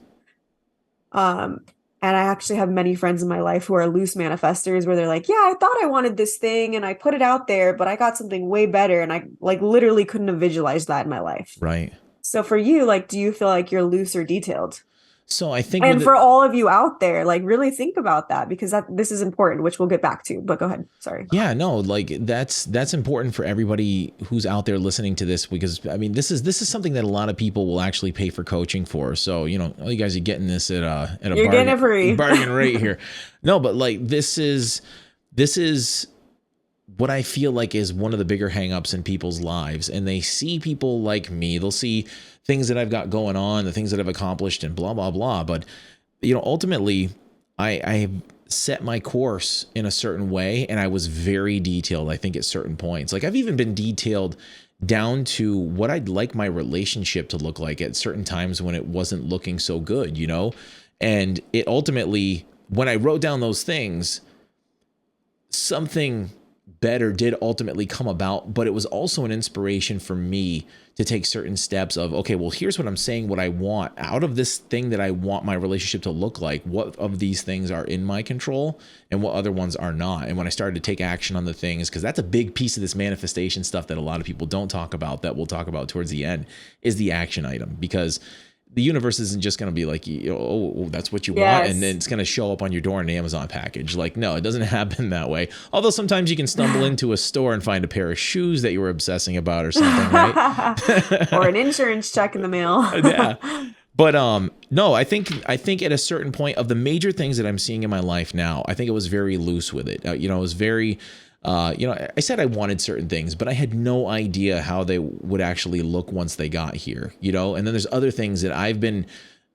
Speaker 4: And I actually have many friends in my life who are loose manifestors where they're like, yeah, I thought I wanted this thing and I put it out there, but I got something way better. And I like literally couldn't have visualized that in my life.
Speaker 5: Right.
Speaker 4: So for you, like, do you feel like you're loose or detailed?
Speaker 5: So I think
Speaker 4: And
Speaker 5: with
Speaker 4: for all of you out there, like really think about that because this is important, which we'll get back to, but go ahead. Sorry.
Speaker 5: yeah, no, like that's important for everybody who's out there listening to this, because I mean this is something that a lot of people will actually pay for coaching for. So, you know, all you guys are getting this at a
Speaker 4: You're getting it free.
Speaker 5: bargain rate here. No, but like this is what I feel like is one of the bigger hangups in people's lives. And they see people like me, they'll see things that I've got going on, the things that I've accomplished and blah, blah, blah. But, you know, ultimately I have set my course in a certain way. And I was very detailed, I think, at certain points. Like I've even been detailed down to what I'd like my relationship to look like at certain times when it wasn't looking so good, you know? And it ultimately, when I wrote down those things, something better did ultimately come about, but it was also an inspiration for me to take certain steps of, okay, well, here's what I'm saying, what I want out of this thing that I want my relationship to look like. What of these things are in my control and what other ones are not? And when I started to take action on the things, because that's a big piece of this manifestation stuff that a lot of people don't talk about, that we'll talk about towards the end, is the action item. Because the universe isn't just going to be like, oh, that's what you want, and then it's going to show up on your door in an Amazon package. Like, no, it doesn't happen that way. Although sometimes you can stumble into a store and find a pair of shoes that you were obsessing about or something, right?
Speaker 4: Or an insurance check in the mail.
Speaker 5: Yeah. But no, I think at a certain point of the major things that I'm seeing in my life now, I think it was very loose with it. You know, it was very you know, I said I wanted certain things, but I had no idea how they would actually look once they got here, you know? And then there's other things that I've been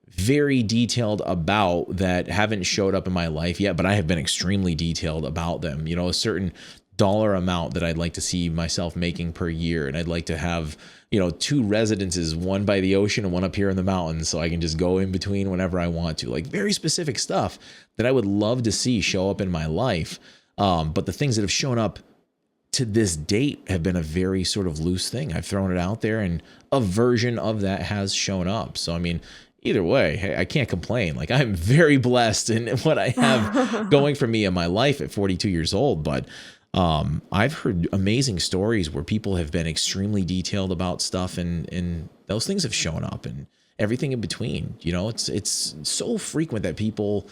Speaker 5: very detailed about that haven't showed up in my life yet, but I have been extremely detailed about them. You know, a certain dollar amount that I'd like to see myself making per year. And I'd like to have, you know, 2 residences, one by the ocean and one up here in the mountains, so I can just go in between whenever I want to. Like very specific stuff that I would love to see show up in my life. But the things that have shown up to this date have been a very sort of loose thing. I've thrown it out there and a version of that has shown up. So, I mean, either way, hey, I can't complain. Like I'm very blessed in what I have going for me in my life at 42 years old. But I've heard amazing stories where people have been extremely detailed about stuff and those things have shown up and everything in between. You know, it's so frequent that people,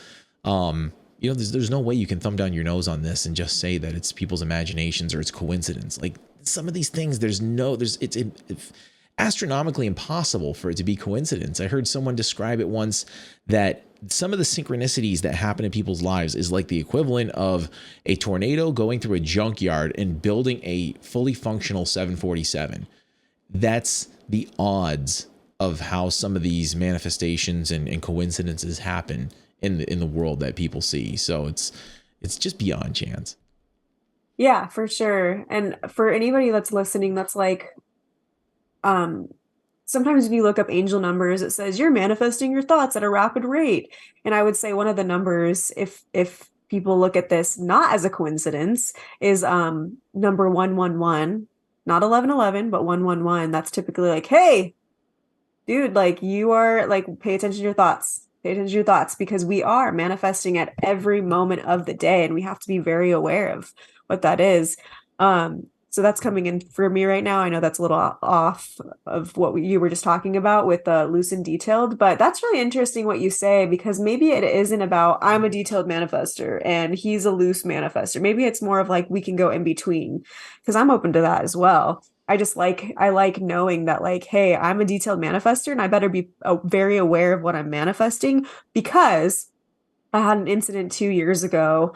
Speaker 5: you know, there's no way you can thumb down your nose on this and just say that it's people's imaginations or it's coincidence. Like some of these things, it's astronomically impossible for it to be coincidence. I heard someone describe it once that some of the synchronicities that happen in people's lives is like the equivalent of a tornado going through a junkyard and building a fully functional 747. That's the odds of how some of these manifestations and coincidences happen in the world that people see. So it's just beyond chance.
Speaker 4: Yeah, for sure. And for anybody that's listening, that's like, sometimes when you look up angel numbers, it says you're manifesting your thoughts at a rapid rate. And I would say one of the numbers, if people look at this not as a coincidence, is number 111, not 1111, but 111. That's typically like, hey, dude, like you are like, pay attention to your thoughts. Pay attention to your thoughts, because we are manifesting at every moment of the day and we have to be very aware of what that is. So that's coming in for me right now. I know that's a little off of what you were just talking about with loose and detailed, but that's really interesting what you say, because maybe it isn't about I'm a detailed manifester and he's a loose manifester. Maybe it's more of like we can go in between, because I'm open to that as well. I like knowing that like, hey, I'm a detailed manifester and I better be very aware of what I'm manifesting, because I had an incident 2 years ago.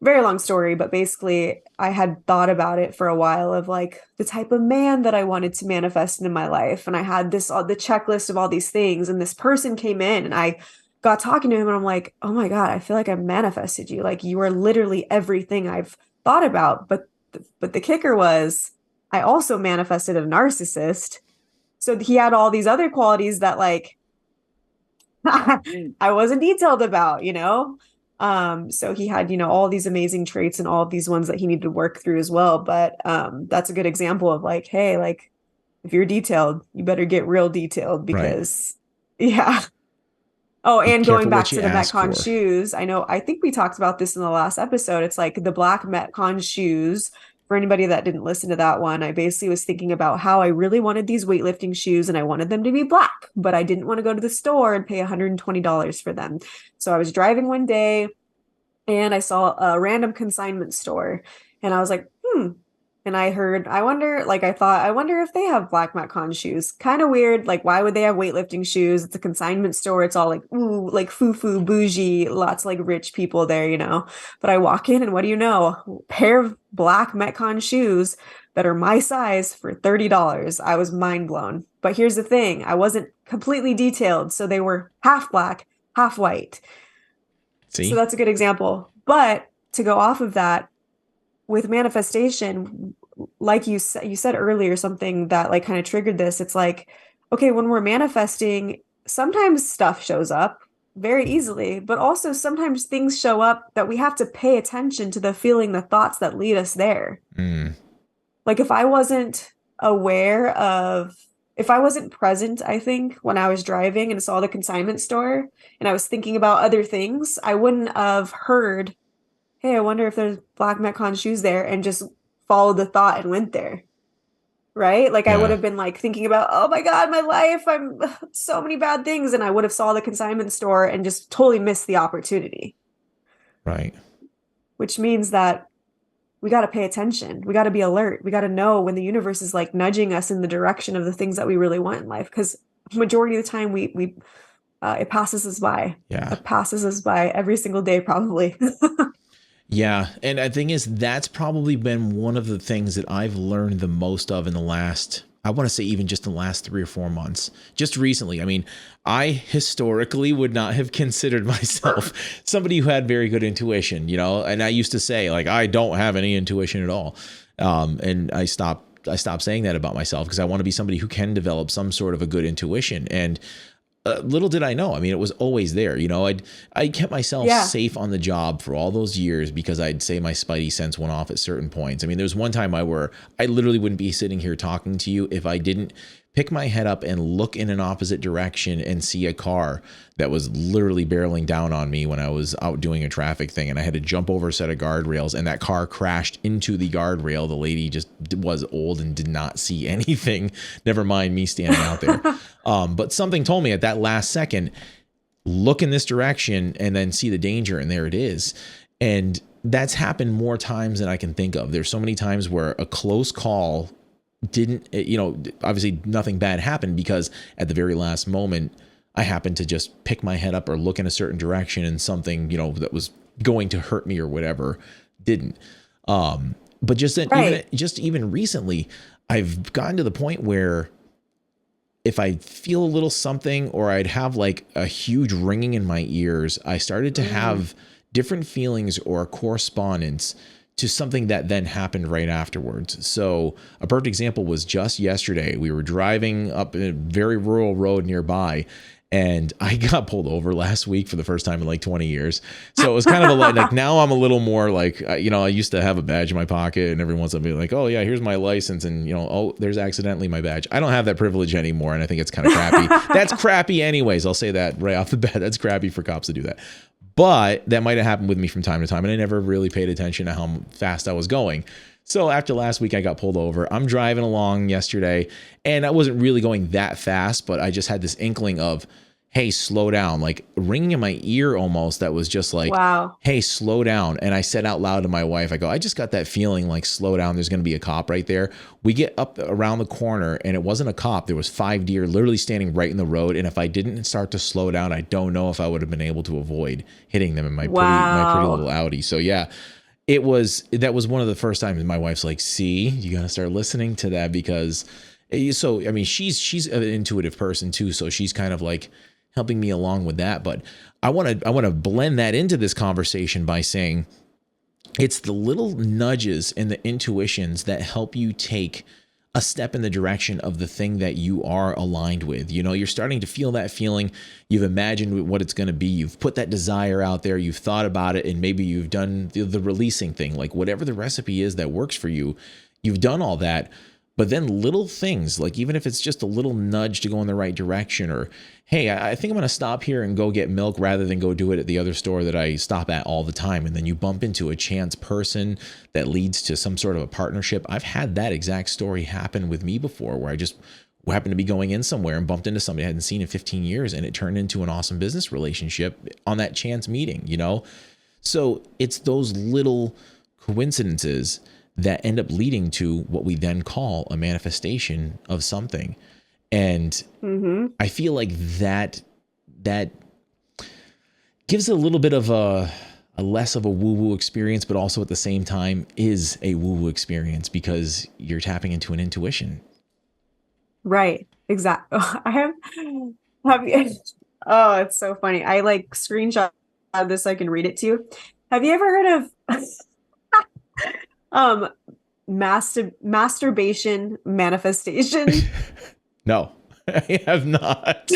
Speaker 4: Very long story, but basically I had thought about it for a while of like the type of man that I wanted to manifest into my life. And I had this the checklist of all these things. And this person came in and I got talking to him and I'm like, oh my God, I feel like I manifested you. Like you are literally everything I've thought about. But the kicker was I also manifested a narcissist. So he had all these other qualities that like I wasn't detailed about, you know? So he had, you know, all these amazing traits and all of these ones that he needed to work through as well. But that's a good example of like, hey, like if you're detailed, you better get real detailed because yeah. Oh, and
Speaker 5: careful
Speaker 4: going back
Speaker 5: what you
Speaker 4: to the
Speaker 5: ask
Speaker 4: Metcon
Speaker 5: for.
Speaker 4: shoes, I think we talked about this in the last episode. It's like the black Metcon shoes. For anybody that didn't listen to that one, I basically was thinking about how I really wanted these weightlifting shoes and I wanted them to be black, but I didn't want to go to the store and pay $120 for them. So I was driving one day and I saw a random consignment store and I was like, And I heard, I wonder if they have black Metcon shoes. Kind of weird. Like, why would they have weightlifting shoes? It's a consignment store. It's all like, ooh, like foo-foo, bougie, lots of like rich people there, you know? But I walk in and what do you know? A pair of black Metcon shoes that are my size for $30. I was mind blown. But here's the thing. I wasn't completely detailed. So they were half black, half white.
Speaker 5: See?
Speaker 4: So that's a good example. But to go off of that, with manifestation, like you said earlier, something that like kind of triggered this. It's like, okay, when we're manifesting, sometimes stuff shows up very easily, but also sometimes things show up that we have to pay attention to the feeling, the thoughts that lead us there. Like if I wasn't present, I think, when I was driving and saw the consignment store and I was thinking about other things, I wouldn't have heard, hey, I wonder if there's black Metcon shoes there, and just followed the thought and went there. Right? Like I would have been like thinking about, oh my God, my life, I'm so many bad things. And I would have saw the consignment store and just totally missed the opportunity.
Speaker 5: Right.
Speaker 4: Which means that we got to pay attention. We got to be alert. We got to know when the universe is like nudging us in the direction of the things that we really want in life. Because majority of the time it passes us by.
Speaker 5: Yeah.
Speaker 4: It passes us by every single day, probably.
Speaker 5: Yeah. And the thing is, that's probably been one of the things that I've learned the most of in the last, I want to say even just in the last 3 or 4 months, just recently. I mean, I historically would not have considered myself somebody who had very good intuition, you know, and I used to say like, I don't have any intuition at all. And I stopped saying that about myself because I want to be somebody who can develop some sort of a good intuition. And little did I know. I mean, it was always there. You know, I kept myself safe on the job for all those years because I'd say my spidey sense went off at certain points. I mean, there was one time I literally wouldn't be sitting here talking to you if I didn't pick my head up and look in an opposite direction and see a car that was literally barreling down on me when I was out doing a traffic thing. And I had to jump over a set of guardrails and that car crashed into the guardrail. The lady just was old and did not see anything. Never mind me standing out there. But something told me at that last second, look in this direction and then see the danger. And there it is. And that's happened more times than I can think of. There's so many times where a close call didn't, you know, obviously nothing bad happened because at the very last moment, I happened to just pick my head up or look in a certain direction and something, you know, that was going to hurt me or whatever didn't. But even recently, I've gotten to the point where if I feel a little something or I'd have like a huge ringing in my ears, I started to have different feelings or correspondence to something that then happened right afterwards. So a perfect example was just yesterday. We were driving up a very rural road nearby and I got pulled over last week for the first time in like 20 years. So it was kind of like now I'm a little more like, you know, I used to have a badge in my pocket and every once in a while be like, oh yeah, here's my license. And you know, oh, there's accidentally my badge. I don't have that privilege anymore. And I think it's kind of crappy. That's crappy anyways. I'll say that right off the bat. That's crappy for cops to do that. But that might have happened with me from time to time. And I never really paid attention to how fast I was going. So after last week, I got pulled over. I'm driving along yesterday and I wasn't really going that fast, but I just had this inkling of, hey, slow down, like ringing in my ear almost. That was just like,
Speaker 4: Wow.
Speaker 5: hey, slow down. And I said out loud to my wife, I go, I just got that feeling like, slow down. There's going to be a cop right there. We get up around the corner and it wasn't a cop. There was 5 deer literally standing right in the road. And if I didn't start to slow down, I don't know if I would have been able to avoid hitting them in my pretty little Audi. So yeah, that was one of the first times my wife's like, see, you got to start listening to that, because so, I mean, she's an intuitive person too. So she's kind of like helping me along with that. But I want to blend that into this conversation by saying it's the little nudges and the intuitions that help you take a step in the direction of the thing that you are aligned with. You know, you're starting to feel that feeling. You've imagined what it's going to be. You've put that desire out there. You've thought about it, and maybe you've done the releasing thing, like whatever the recipe is that works for you. You've done all that. But then little things, like even if it's just a little nudge to go in the right direction, or, hey, I think I'm going to stop here and go get milk rather than go do it at the other store that I stop at all the time. And then you bump into a chance person that leads to some sort of a partnership. I've had that exact story happen with me before, where I just happened to be going in somewhere and bumped into somebody I hadn't seen in 15 years. And it turned into an awesome business relationship on that chance meeting, you know? So it's those little coincidences that end up leading to what we then call a manifestation of something. And I feel like that gives it a little bit of a less of a woo-woo experience, but also at the same time is a woo-woo experience, because you're tapping into an intuition.
Speaker 4: Right. Exactly. Have you, oh, it's so funny. I like screenshot this so I can read it to you. Have you ever heard of masturbation manifestation?
Speaker 5: No, I have not.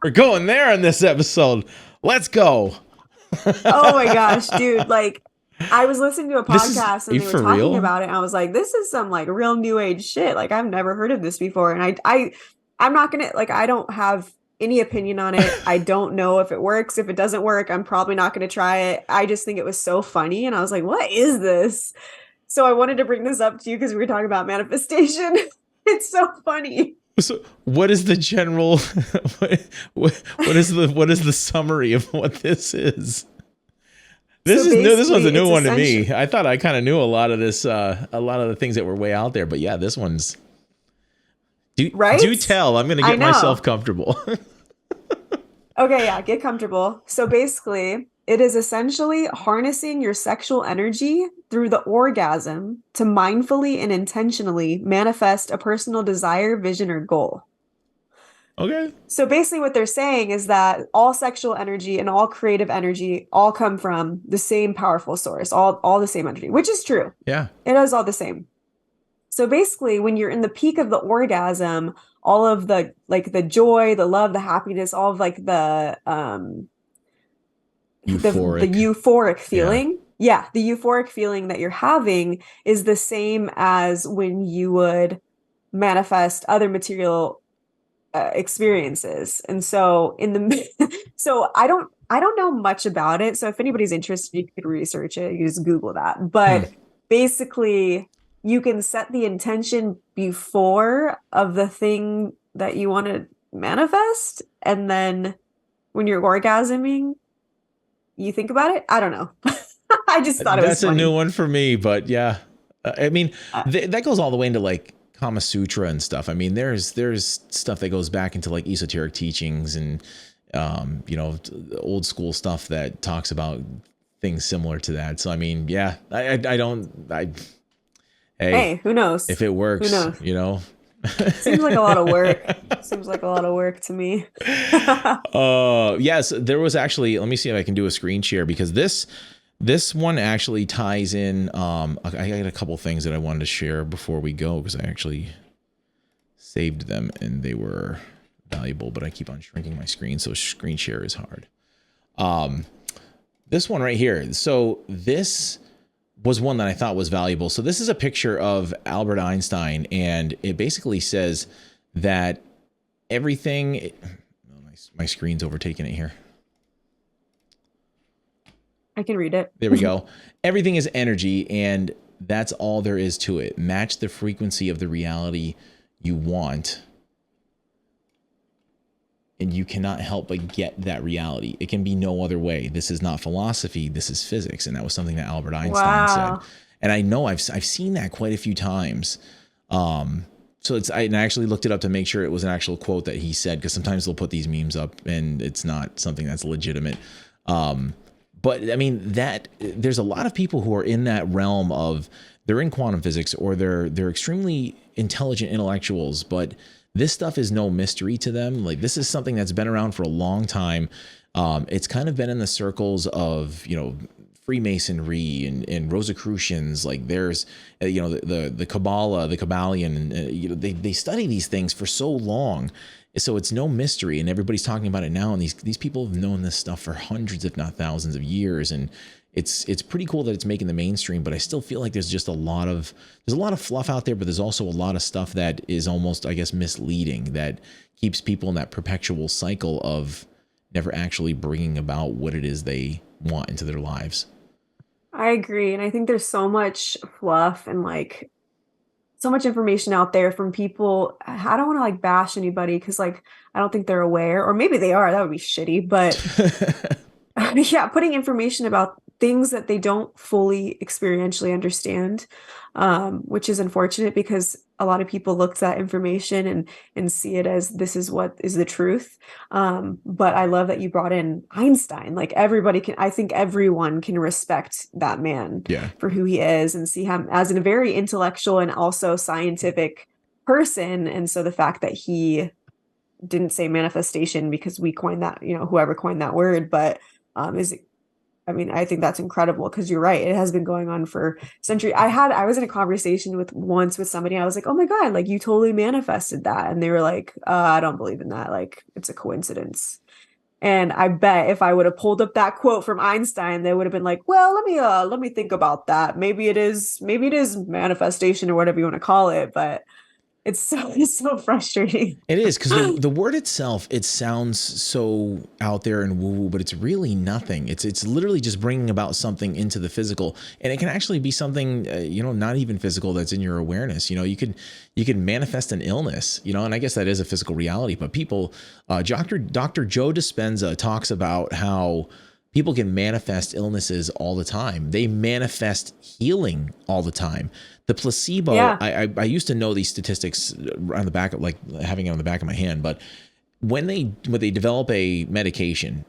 Speaker 5: We're going there in this episode. Let's go.
Speaker 4: Oh my gosh, dude. Like, I was listening to a podcast and they were talking about it, and I was like, this is some like real new age shit. Like, I've never heard of this before. And I'm not gonna, like, I don't have any opinion on it. I don't know if it works. If it doesn't work, I'm probably not going to try it. I just think it was so funny. And I was like, what is this? So I wanted to bring this up to you because we were talking about manifestation. It's so funny.
Speaker 5: So what is the general, what is the summary of what this is? This is new. This one's a new one to me. I thought I kind of knew a lot of this, a lot of the things that were way out there, but yeah, this one's, do tell. I'm going to get myself comfortable.
Speaker 4: Okay, yeah, get comfortable. So basically, it is essentially harnessing your sexual energy through the orgasm to mindfully and intentionally manifest a personal desire, vision, or goal.
Speaker 5: Okay.
Speaker 4: So basically what they're saying is that all sexual energy and all creative energy all come from the same powerful source, all the same energy, which is true.
Speaker 5: Yeah.
Speaker 4: It is all the same. So basically, when you're in the peak of the orgasm, all of the, like, the joy, the love, the happiness, all of like the euphoric feeling. Yeah, the euphoric feeling that you're having is the same as when you would manifest other material experiences. And so so I don't know much about it. So if anybody's interested, you could research it. You just Google that. But basically, you can set the intention before of the thing that you want to manifest. And then when you're orgasming, you think about it. I don't know. I just thought it was funny.
Speaker 5: That's a new one for me, but yeah. I mean, that goes all the way into like Kama Sutra and stuff. I mean, there's stuff that goes back into like esoteric teachings and, you know, old school stuff that talks about things similar to that. So, I mean, yeah, Hey,
Speaker 4: who knows?
Speaker 5: If it works,
Speaker 4: who knows?
Speaker 5: You know.
Speaker 4: Seems like a lot of work. Seems like a lot of work to me.
Speaker 5: Yes, there was actually, let me see if I can do a screen share, because this one actually ties in. I got a couple things that I wanted to share before we go, because I actually saved them and they were valuable, but I keep on shrinking my screen, so screen share is hard. This one right here. So this was one that I thought was valuable. So this is a picture of Albert Einstein, and it basically says that everything, my screen's overtaking it here.
Speaker 4: I can read it.
Speaker 5: There we go. Everything is energy, and that's all there is to it. Match the frequency of the reality you want, and you cannot help but get that reality. It can be no other way. This is not philosophy. This is physics. And that was something that Albert Einstein
Speaker 4: Wow.
Speaker 5: said. And I know I've seen that quite a few times. So I actually looked it up to make sure it was an actual quote that he said, because sometimes they'll put these memes up and it's not something that's legitimate. But I mean, that there's a lot of people who are in that realm of, they're in quantum physics, or they're extremely intelligent intellectuals, but this stuff is no mystery to them. Like, this is something that's been around for a long time. It's kind of been in the circles of, Freemasonry and Rosicrucians. Like, there's, the Kabbalah, the Kabbalion, they study these things for so long. So it's no mystery, and everybody's talking about it now. And these people have known this stuff for hundreds, if not thousands of years. And it's pretty cool that it's making the mainstream, but I still feel like there's just a lot of fluff out there, but there's also a lot of stuff that is almost, I guess, misleading, that keeps people in that perpetual cycle of never actually bringing about what it is they want into their lives.
Speaker 4: I agree. And I think there's so much fluff and like so much information out there from people. I don't want to like bash anybody because like I don't think they're aware, or maybe they are. That would be shitty. But yeah, putting information about things that they don't fully experientially understand, which is unfortunate because a lot of people look at that information and see it as this is what is the truth. But I love that you brought in Einstein. Like, I think everyone can respect that man for who he is and see him as a very intellectual and also scientific person. And so the fact that he didn't say manifestation because we coined that, whoever coined that word, but I think that's incredible because you're right. It has been going on for centuries. I was in a conversation with somebody. I was like, oh my God, like you totally manifested that. And they were like, I don't believe in that. Like, it's a coincidence. And I bet if I would have pulled up that quote from Einstein, they would have been like, well, let me think about that. Maybe it is manifestation or whatever you want to call it. But it's so frustrating.
Speaker 5: It is, because the word itself, it sounds so out there and woo-woo, but it's really nothing. It's literally just bringing about something into the physical, and it can actually be something not even physical that's in your awareness. You can manifest an illness, and I guess that is a physical reality. But people, Dr. Joe Dispenza talks about how people can manifest illnesses all the time. They manifest healing all the time. The placebo, I used to know these statistics on the back of, like, having it on the back of my hand, but when they develop a medication,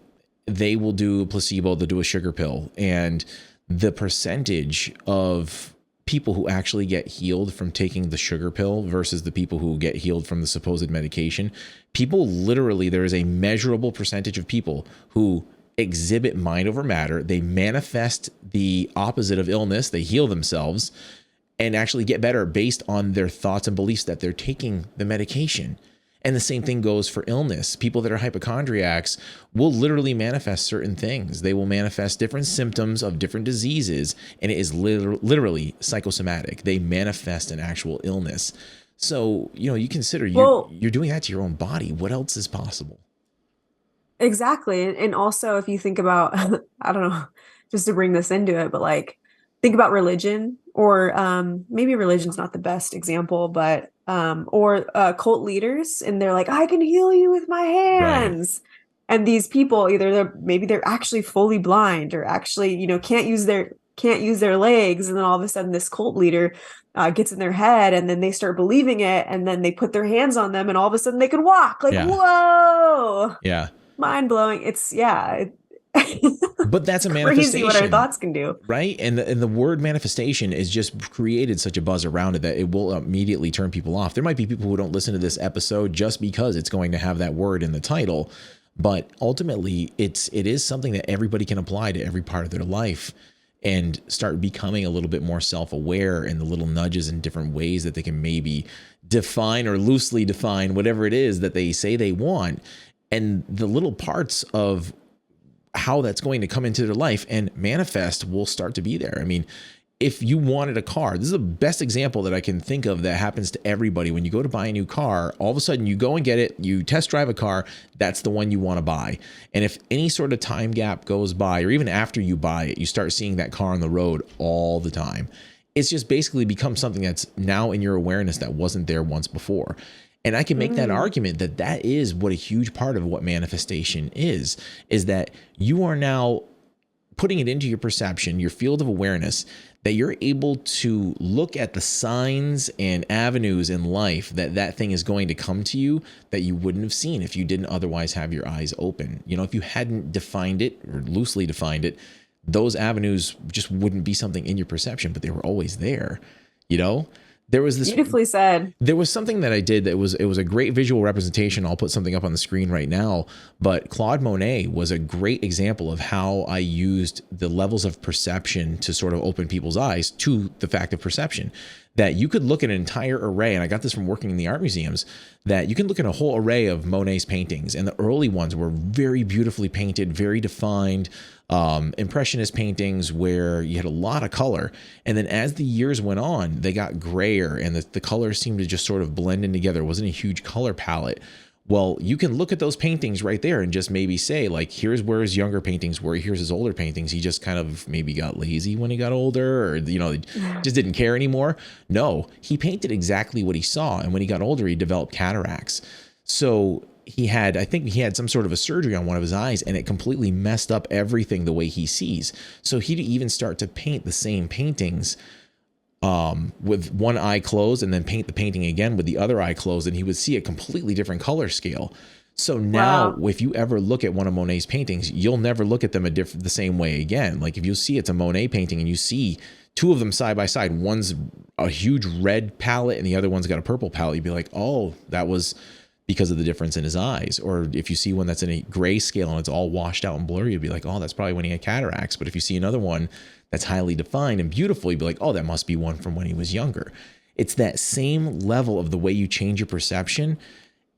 Speaker 5: they will do a placebo, they'll do a sugar pill, and the percentage of people who actually get healed from taking the sugar pill versus the people who get healed from the supposed medication, there is a measurable percentage of people who exhibit mind over matter. They manifest the opposite of illness. They heal themselves and actually get better based on their thoughts and beliefs that they're taking the medication. And the same thing goes for illness. People that are hypochondriacs will literally manifest certain things. They will manifest different symptoms of different diseases, and it is literally psychosomatic. They manifest an actual illness. So, you consider you're doing that to your own body. What else is possible?
Speaker 4: Exactly. And also, if you think about, I don't know, just to bring this into it, but like, think about religion, or maybe religion's not the best example, but or cult leaders, and they're like, I can heal you with my hands. Right. And these people, either they're actually fully blind, or actually, can't use their legs, and then all of a sudden this cult leader gets in their head, and then they start believing it, and then they put their hands on them, and all of a sudden they can walk. Like, whoa.
Speaker 5: Yeah.
Speaker 4: Mind blowing. It's
Speaker 5: but that's a manifestation.
Speaker 4: Crazy what our thoughts can do,
Speaker 5: right? And the word manifestation is just created such a buzz around it that it will immediately turn people off. There might be people who don't listen to this episode just because it's going to have that word in the title, but ultimately it is something that everybody can apply to every part of their life and start becoming a little bit more self-aware, in the little nudges and different ways that they can maybe define or loosely define whatever it is that they say they want. And the little parts of how that's going to come into their life and manifest will start to be there. I mean, if you wanted a car, this is the best example that I can think of that happens to everybody. When you go to buy a new car, all of a sudden you go and get it, you test drive a car, that's the one you want to buy. And if any sort of time gap goes by, or even after you buy it, you start seeing that car on the road all the time. It's just basically become something that's now in your awareness that wasn't there once before. And I can make that argument that that is what a huge part of what manifestation is that you are now putting it into your perception, your field of awareness, that you're able to look at the signs and avenues in life that that thing is going to come to you that you wouldn't have seen if you didn't otherwise have your eyes open. You know, if you hadn't defined it or loosely defined it, those avenues just wouldn't be something in your perception, but they were always there. You know, there was this
Speaker 4: Beautifully said.
Speaker 5: There was something that I did that it was a great visual representation. I'll put something up on the screen right now, but Claude Monet was a great example of how I used the levels of perception to sort of open people's eyes to the fact of perception. That you could look at an entire array, and I got this from working in the art museums, that you can look at a whole array of Monet's paintings, and the early ones were very beautifully painted, very defined, impressionist paintings where you had a lot of color. And then as the years went on, they got grayer, and the colors seemed to just sort of blend in together. It wasn't a huge color palette. Well, you can look at those paintings right there and just maybe say, like, here's where his younger paintings were, here's his older paintings. He just kind of maybe got lazy when he got older, or, you know, just didn't care anymore. No, he painted exactly what he saw. And when he got older, he developed cataracts. So I think he had some sort of a surgery on one of his eyes, and it completely messed up everything the way he sees. So he'd even start to paint the same paintings with one eye closed, and then paint the painting again with the other eye closed, and he would see a completely different color scale. So now, if you ever look at one of Monet's paintings, you'll never look at them the same way again. Like if you see it's a Monet painting and you see two of them side by side, one's a huge red palette and the other one's got a purple palette, you'd be like, oh, that was because of the difference in his eyes. Or if you see one that's in a gray scale and it's all washed out and blurry, you'd be like, oh, that's probably when he had cataracts. But if you see another one that's highly defined and beautiful, you'd be like, oh, that must be one from when he was younger. It's that same level of the way you change your perception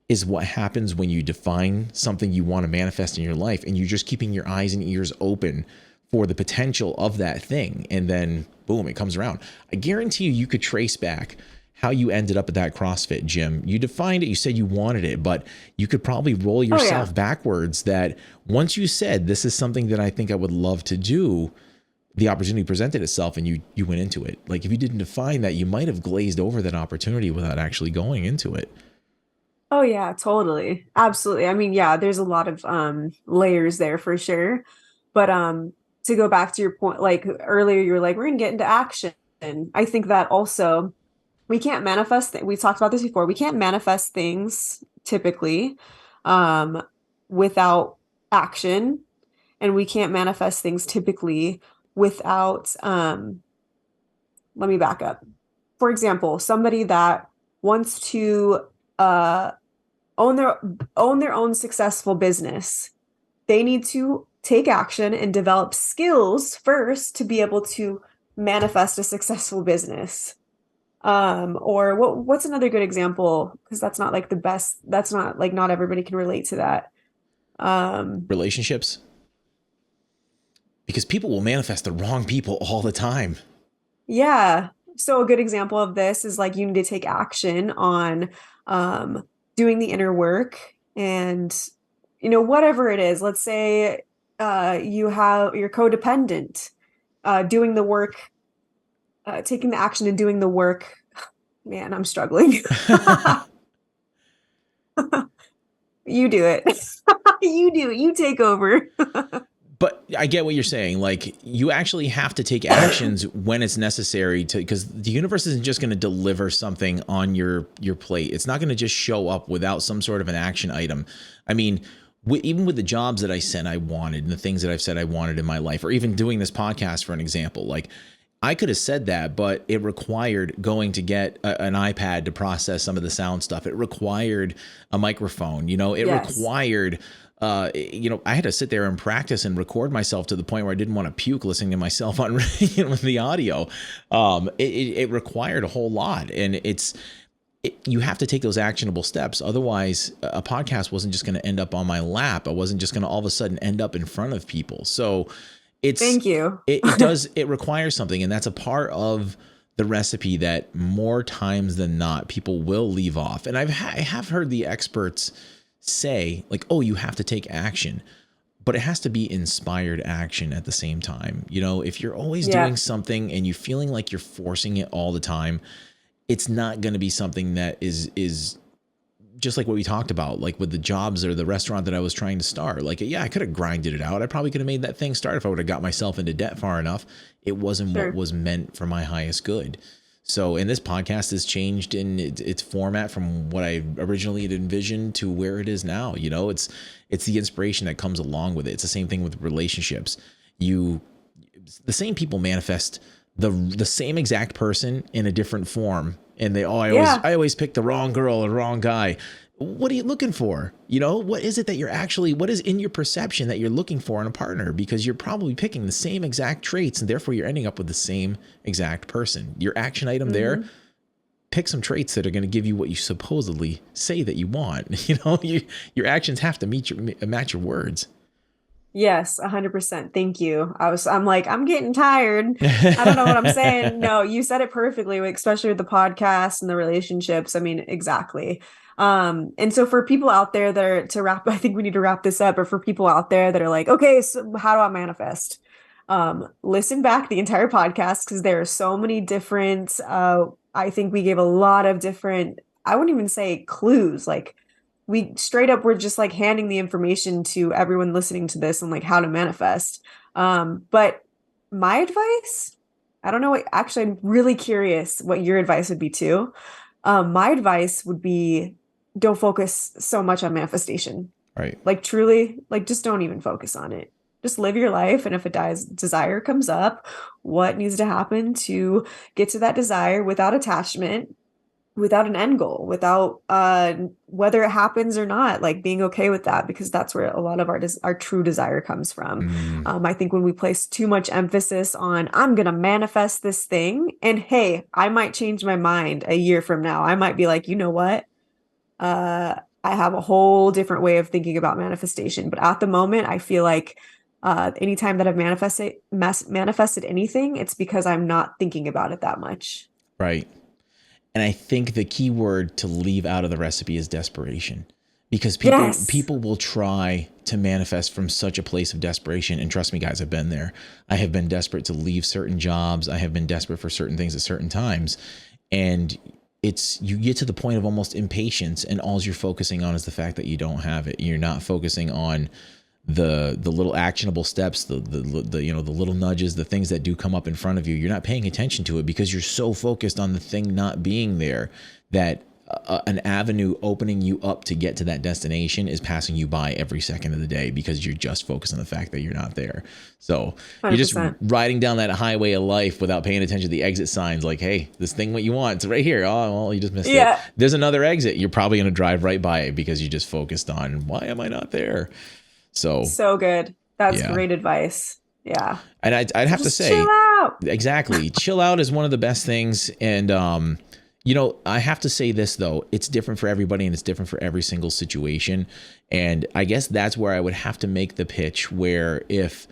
Speaker 5: is what happens when you define something you want to manifest in your life, and you're just keeping your eyes and ears open for the potential of that thing. And then boom, it comes around. I guarantee you could trace back how you ended up at that CrossFit gym. You defined it, you said you wanted it, but you could probably roll yourself backwards, that once you said, this is something that I think I would love to do, the opportunity presented itself and you went into it. Like if you didn't define that, you might have glazed over that opportunity without actually going into it.
Speaker 4: Oh yeah, totally. Absolutely. I mean, yeah, there's a lot of layers there for sure. But to go back to your point, like earlier you were like, we're gonna get into action. And I think that also we can't manifest we talked about this before. We can't manifest things typically without action. And we can't manifest things typically without let me back up. For example, somebody that wants to own their own successful business, they need to take action and develop skills first to be able to manifest a successful business. Or what's another good example? Because that's not like the best. That's not like, not everybody can relate to that.
Speaker 5: Relationships. Because people will manifest the wrong people all the time.
Speaker 4: Yeah. So a good example of this is like you need to take action on doing the inner work, and whatever it is. Let's say you're codependent, doing the work, taking the action and doing the work. Man, I'm struggling. You do it. You do it. You take over.
Speaker 5: But I get what you're saying. Like you actually have to take actions when it's necessary to, because the universe isn't just going to deliver something on your plate. It's not going to just show up without some sort of an action item. I mean, even with the jobs that I said I wanted and the things that I've said I wanted in my life, or even doing this podcast for an example, like I could have said that, but it required going to get an iPad to process some of the sound stuff. It required a microphone, it required, I had to sit there and practice and record myself to the point where I didn't want to puke listening to myself on with the audio. It required a whole lot, and you have to take those actionable steps. Otherwise, a podcast wasn't just going to end up on my lap. I wasn't just going to all of a sudden end up in front of people. So
Speaker 4: thank you.
Speaker 5: It requires something. And that's a part of the recipe that more times than not, people will leave off. And I have heard the experts say like, oh, you have to take action, but it has to be inspired action at the same time. If you're always doing something and you're feeling like you're forcing it all the time, it's not going to be something that is just like what we talked about, like with the jobs or the restaurant that I was trying to start, like, yeah, I could have grinded it out. I probably could have made that thing start if I would have got myself into debt far enough. It wasn't
Speaker 4: Sure.
Speaker 5: what was meant for my highest good. So, and this podcast has changed in its format from what I originally had envisioned to where it is now. You know, it's the inspiration that comes along with it. It's the same thing with relationships. The same people manifest the same exact person in a different form. And I always pick the wrong girl or wrong guy. What are you looking for? You know, what is it that what is in your perception that you're looking for in a partner? Because you're probably picking the same exact traits and therefore you're ending up with the same exact person. Your action item there, pick some traits that are going to give you what you supposedly say that you want. You know, your actions have to match your words.
Speaker 4: Yes, 100%. Thank you. I'm like, I'm getting tired. I don't know what I'm saying. No, you said it perfectly, especially with the podcast and the relationships. I mean, exactly. And so for people out there I think we need to wrap this up, but for people out there that are like, okay, so how do I manifest? Listen back the entire podcast because there are so many different, I think we gave a lot of different, I wouldn't even say clues, like we straight up were just like handing the information to everyone listening to this and like how to manifest. But my advice, I don't know actually, I'm really curious what your advice would be too. My advice would be don't focus so much on manifestation.
Speaker 5: Right.
Speaker 4: Like truly, like just don't even focus on it. Just live your life. And if a desire comes up, what needs to happen to get to that desire without attachment, without an end goal, without whether it happens or not, like being okay with that, because that's where a lot of our true desire comes from. I think when we place too much emphasis on, I'm going to manifest this thing, and hey, I might change my mind a year from now. I might be like, you know what? I have a whole different way of thinking about manifestation. But at the moment, I feel like anytime that I've manifested anything, it's because I'm not thinking about it that much.
Speaker 5: Right. And I think the key word to leave out of the recipe is desperation, because people will try to manifest from such a place of desperation. And trust me, guys, I've been there. I have been desperate to leave certain jobs. I have been desperate for certain things at certain times. And you get to the point of almost impatience, and all you're focusing on is the fact that you don't have it. You're not focusing on the little actionable steps, the little nudges, the things that do come up in front of you. You're not paying attention to it because you're so focused on the thing not being there that an avenue opening you up to get to that destination is passing you by every second of the day because you're just focused on the fact that you're not there. So 100%. You're just riding down that highway of life without paying attention to the exit signs. Like, hey, this thing, what you want, it's right here. Oh, well, you just missed it. There's another exit. You're probably going to drive right by it because you just focused on, why am I not there? So good. That's great advice. Yeah. And I'd have to say, chill out. Exactly. Chill out is one of the best things. And, I have to say this, though. It's different for everybody and it's different for every single situation. And I guess that's where I would have to make the pitch where if,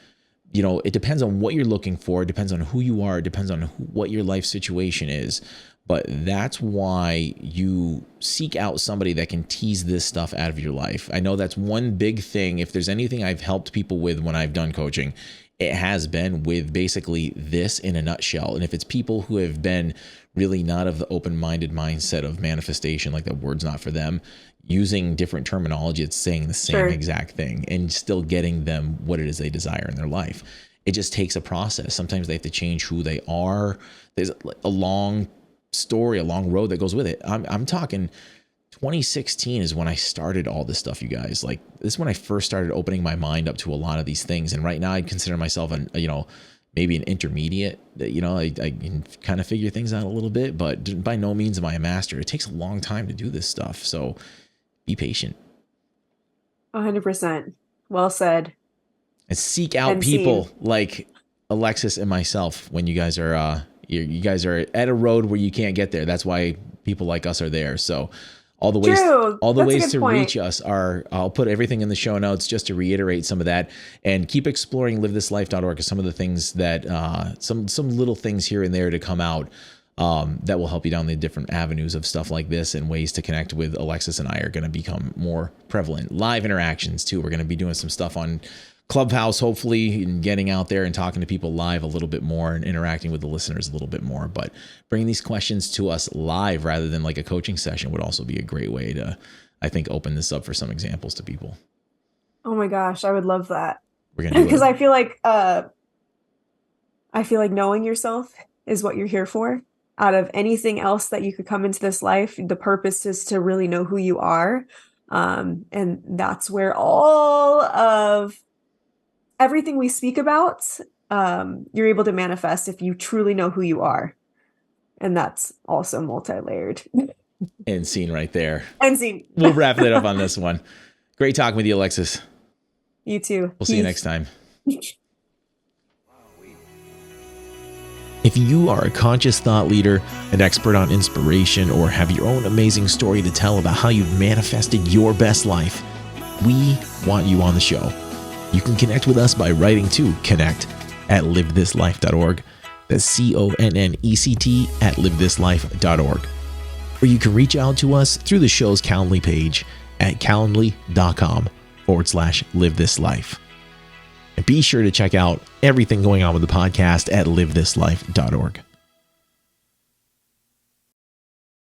Speaker 5: it depends on what you're looking for. It depends on who you are. It depends on what your life situation is. But that's why you seek out somebody that can tease this stuff out of your life. I know that's one big thing. If there's anything I've helped people with when I've done coaching, it has been with basically this in a nutshell. And if it's people who have been really not of the open-minded mindset of manifestation, like that word's not for them, using different terminology, it's saying the same exact thing and still getting them what it is they desire in their life. It just takes a process. Sometimes they have to change who they are. There's a long story, a long road that goes with it. I'm talking 2016 is when I started all this stuff, you guys. Like, this is when I first started opening my mind up to a lot of these things. And right now I consider myself maybe an intermediate. I can kind of figure things out a little bit, but by no means am I a master. It takes a long time to do this stuff. So be patient. 100%. Well said. And seek out people like Alexis and myself when you guys are you guys are at a road where you can't get there. That's why people like us are there. So all the ways to reach us are, I'll put everything in the show notes just to reiterate some of that, and keep exploring livethislife.org is some of the things that some little things here and there to come out that will help you down the different avenues of stuff like this, and ways to connect with Alexis and I are going to become more prevalent. Live interactions too. We're going to be doing some stuff on Clubhouse, hopefully, and getting out there and talking to people live a little bit more and interacting with the listeners a little bit more. But bringing these questions to us live rather than like a coaching session would also be a great way to, I think, open this up for some examples to people.
Speaker 4: Oh my gosh, I would love that.
Speaker 5: We're going to do
Speaker 4: Because
Speaker 5: it.
Speaker 4: I feel like knowing yourself is what you're here for. Out of anything else that you could come into this life, the purpose is to really know who you are. And that's where all of everything we speak about, you're able to manifest if you truly know who you are. And that's also multi-layered.
Speaker 5: And scene right there.
Speaker 4: And scene.
Speaker 5: We'll wrap that up on this one. Great talking with you, Alexis.
Speaker 4: You too.
Speaker 5: We'll see you next time.
Speaker 3: If you are a conscious thought leader, an expert on inspiration, or have your own amazing story to tell about how you've manifested your best life, we want you on the show. You can connect with us by writing to connect@livethislife.org. That's CONNECT@livethislife.org. Or you can reach out to us through the show's Calendly page at calendly.com/livethislife. And be sure to check out everything going on with the podcast at livethislife.org.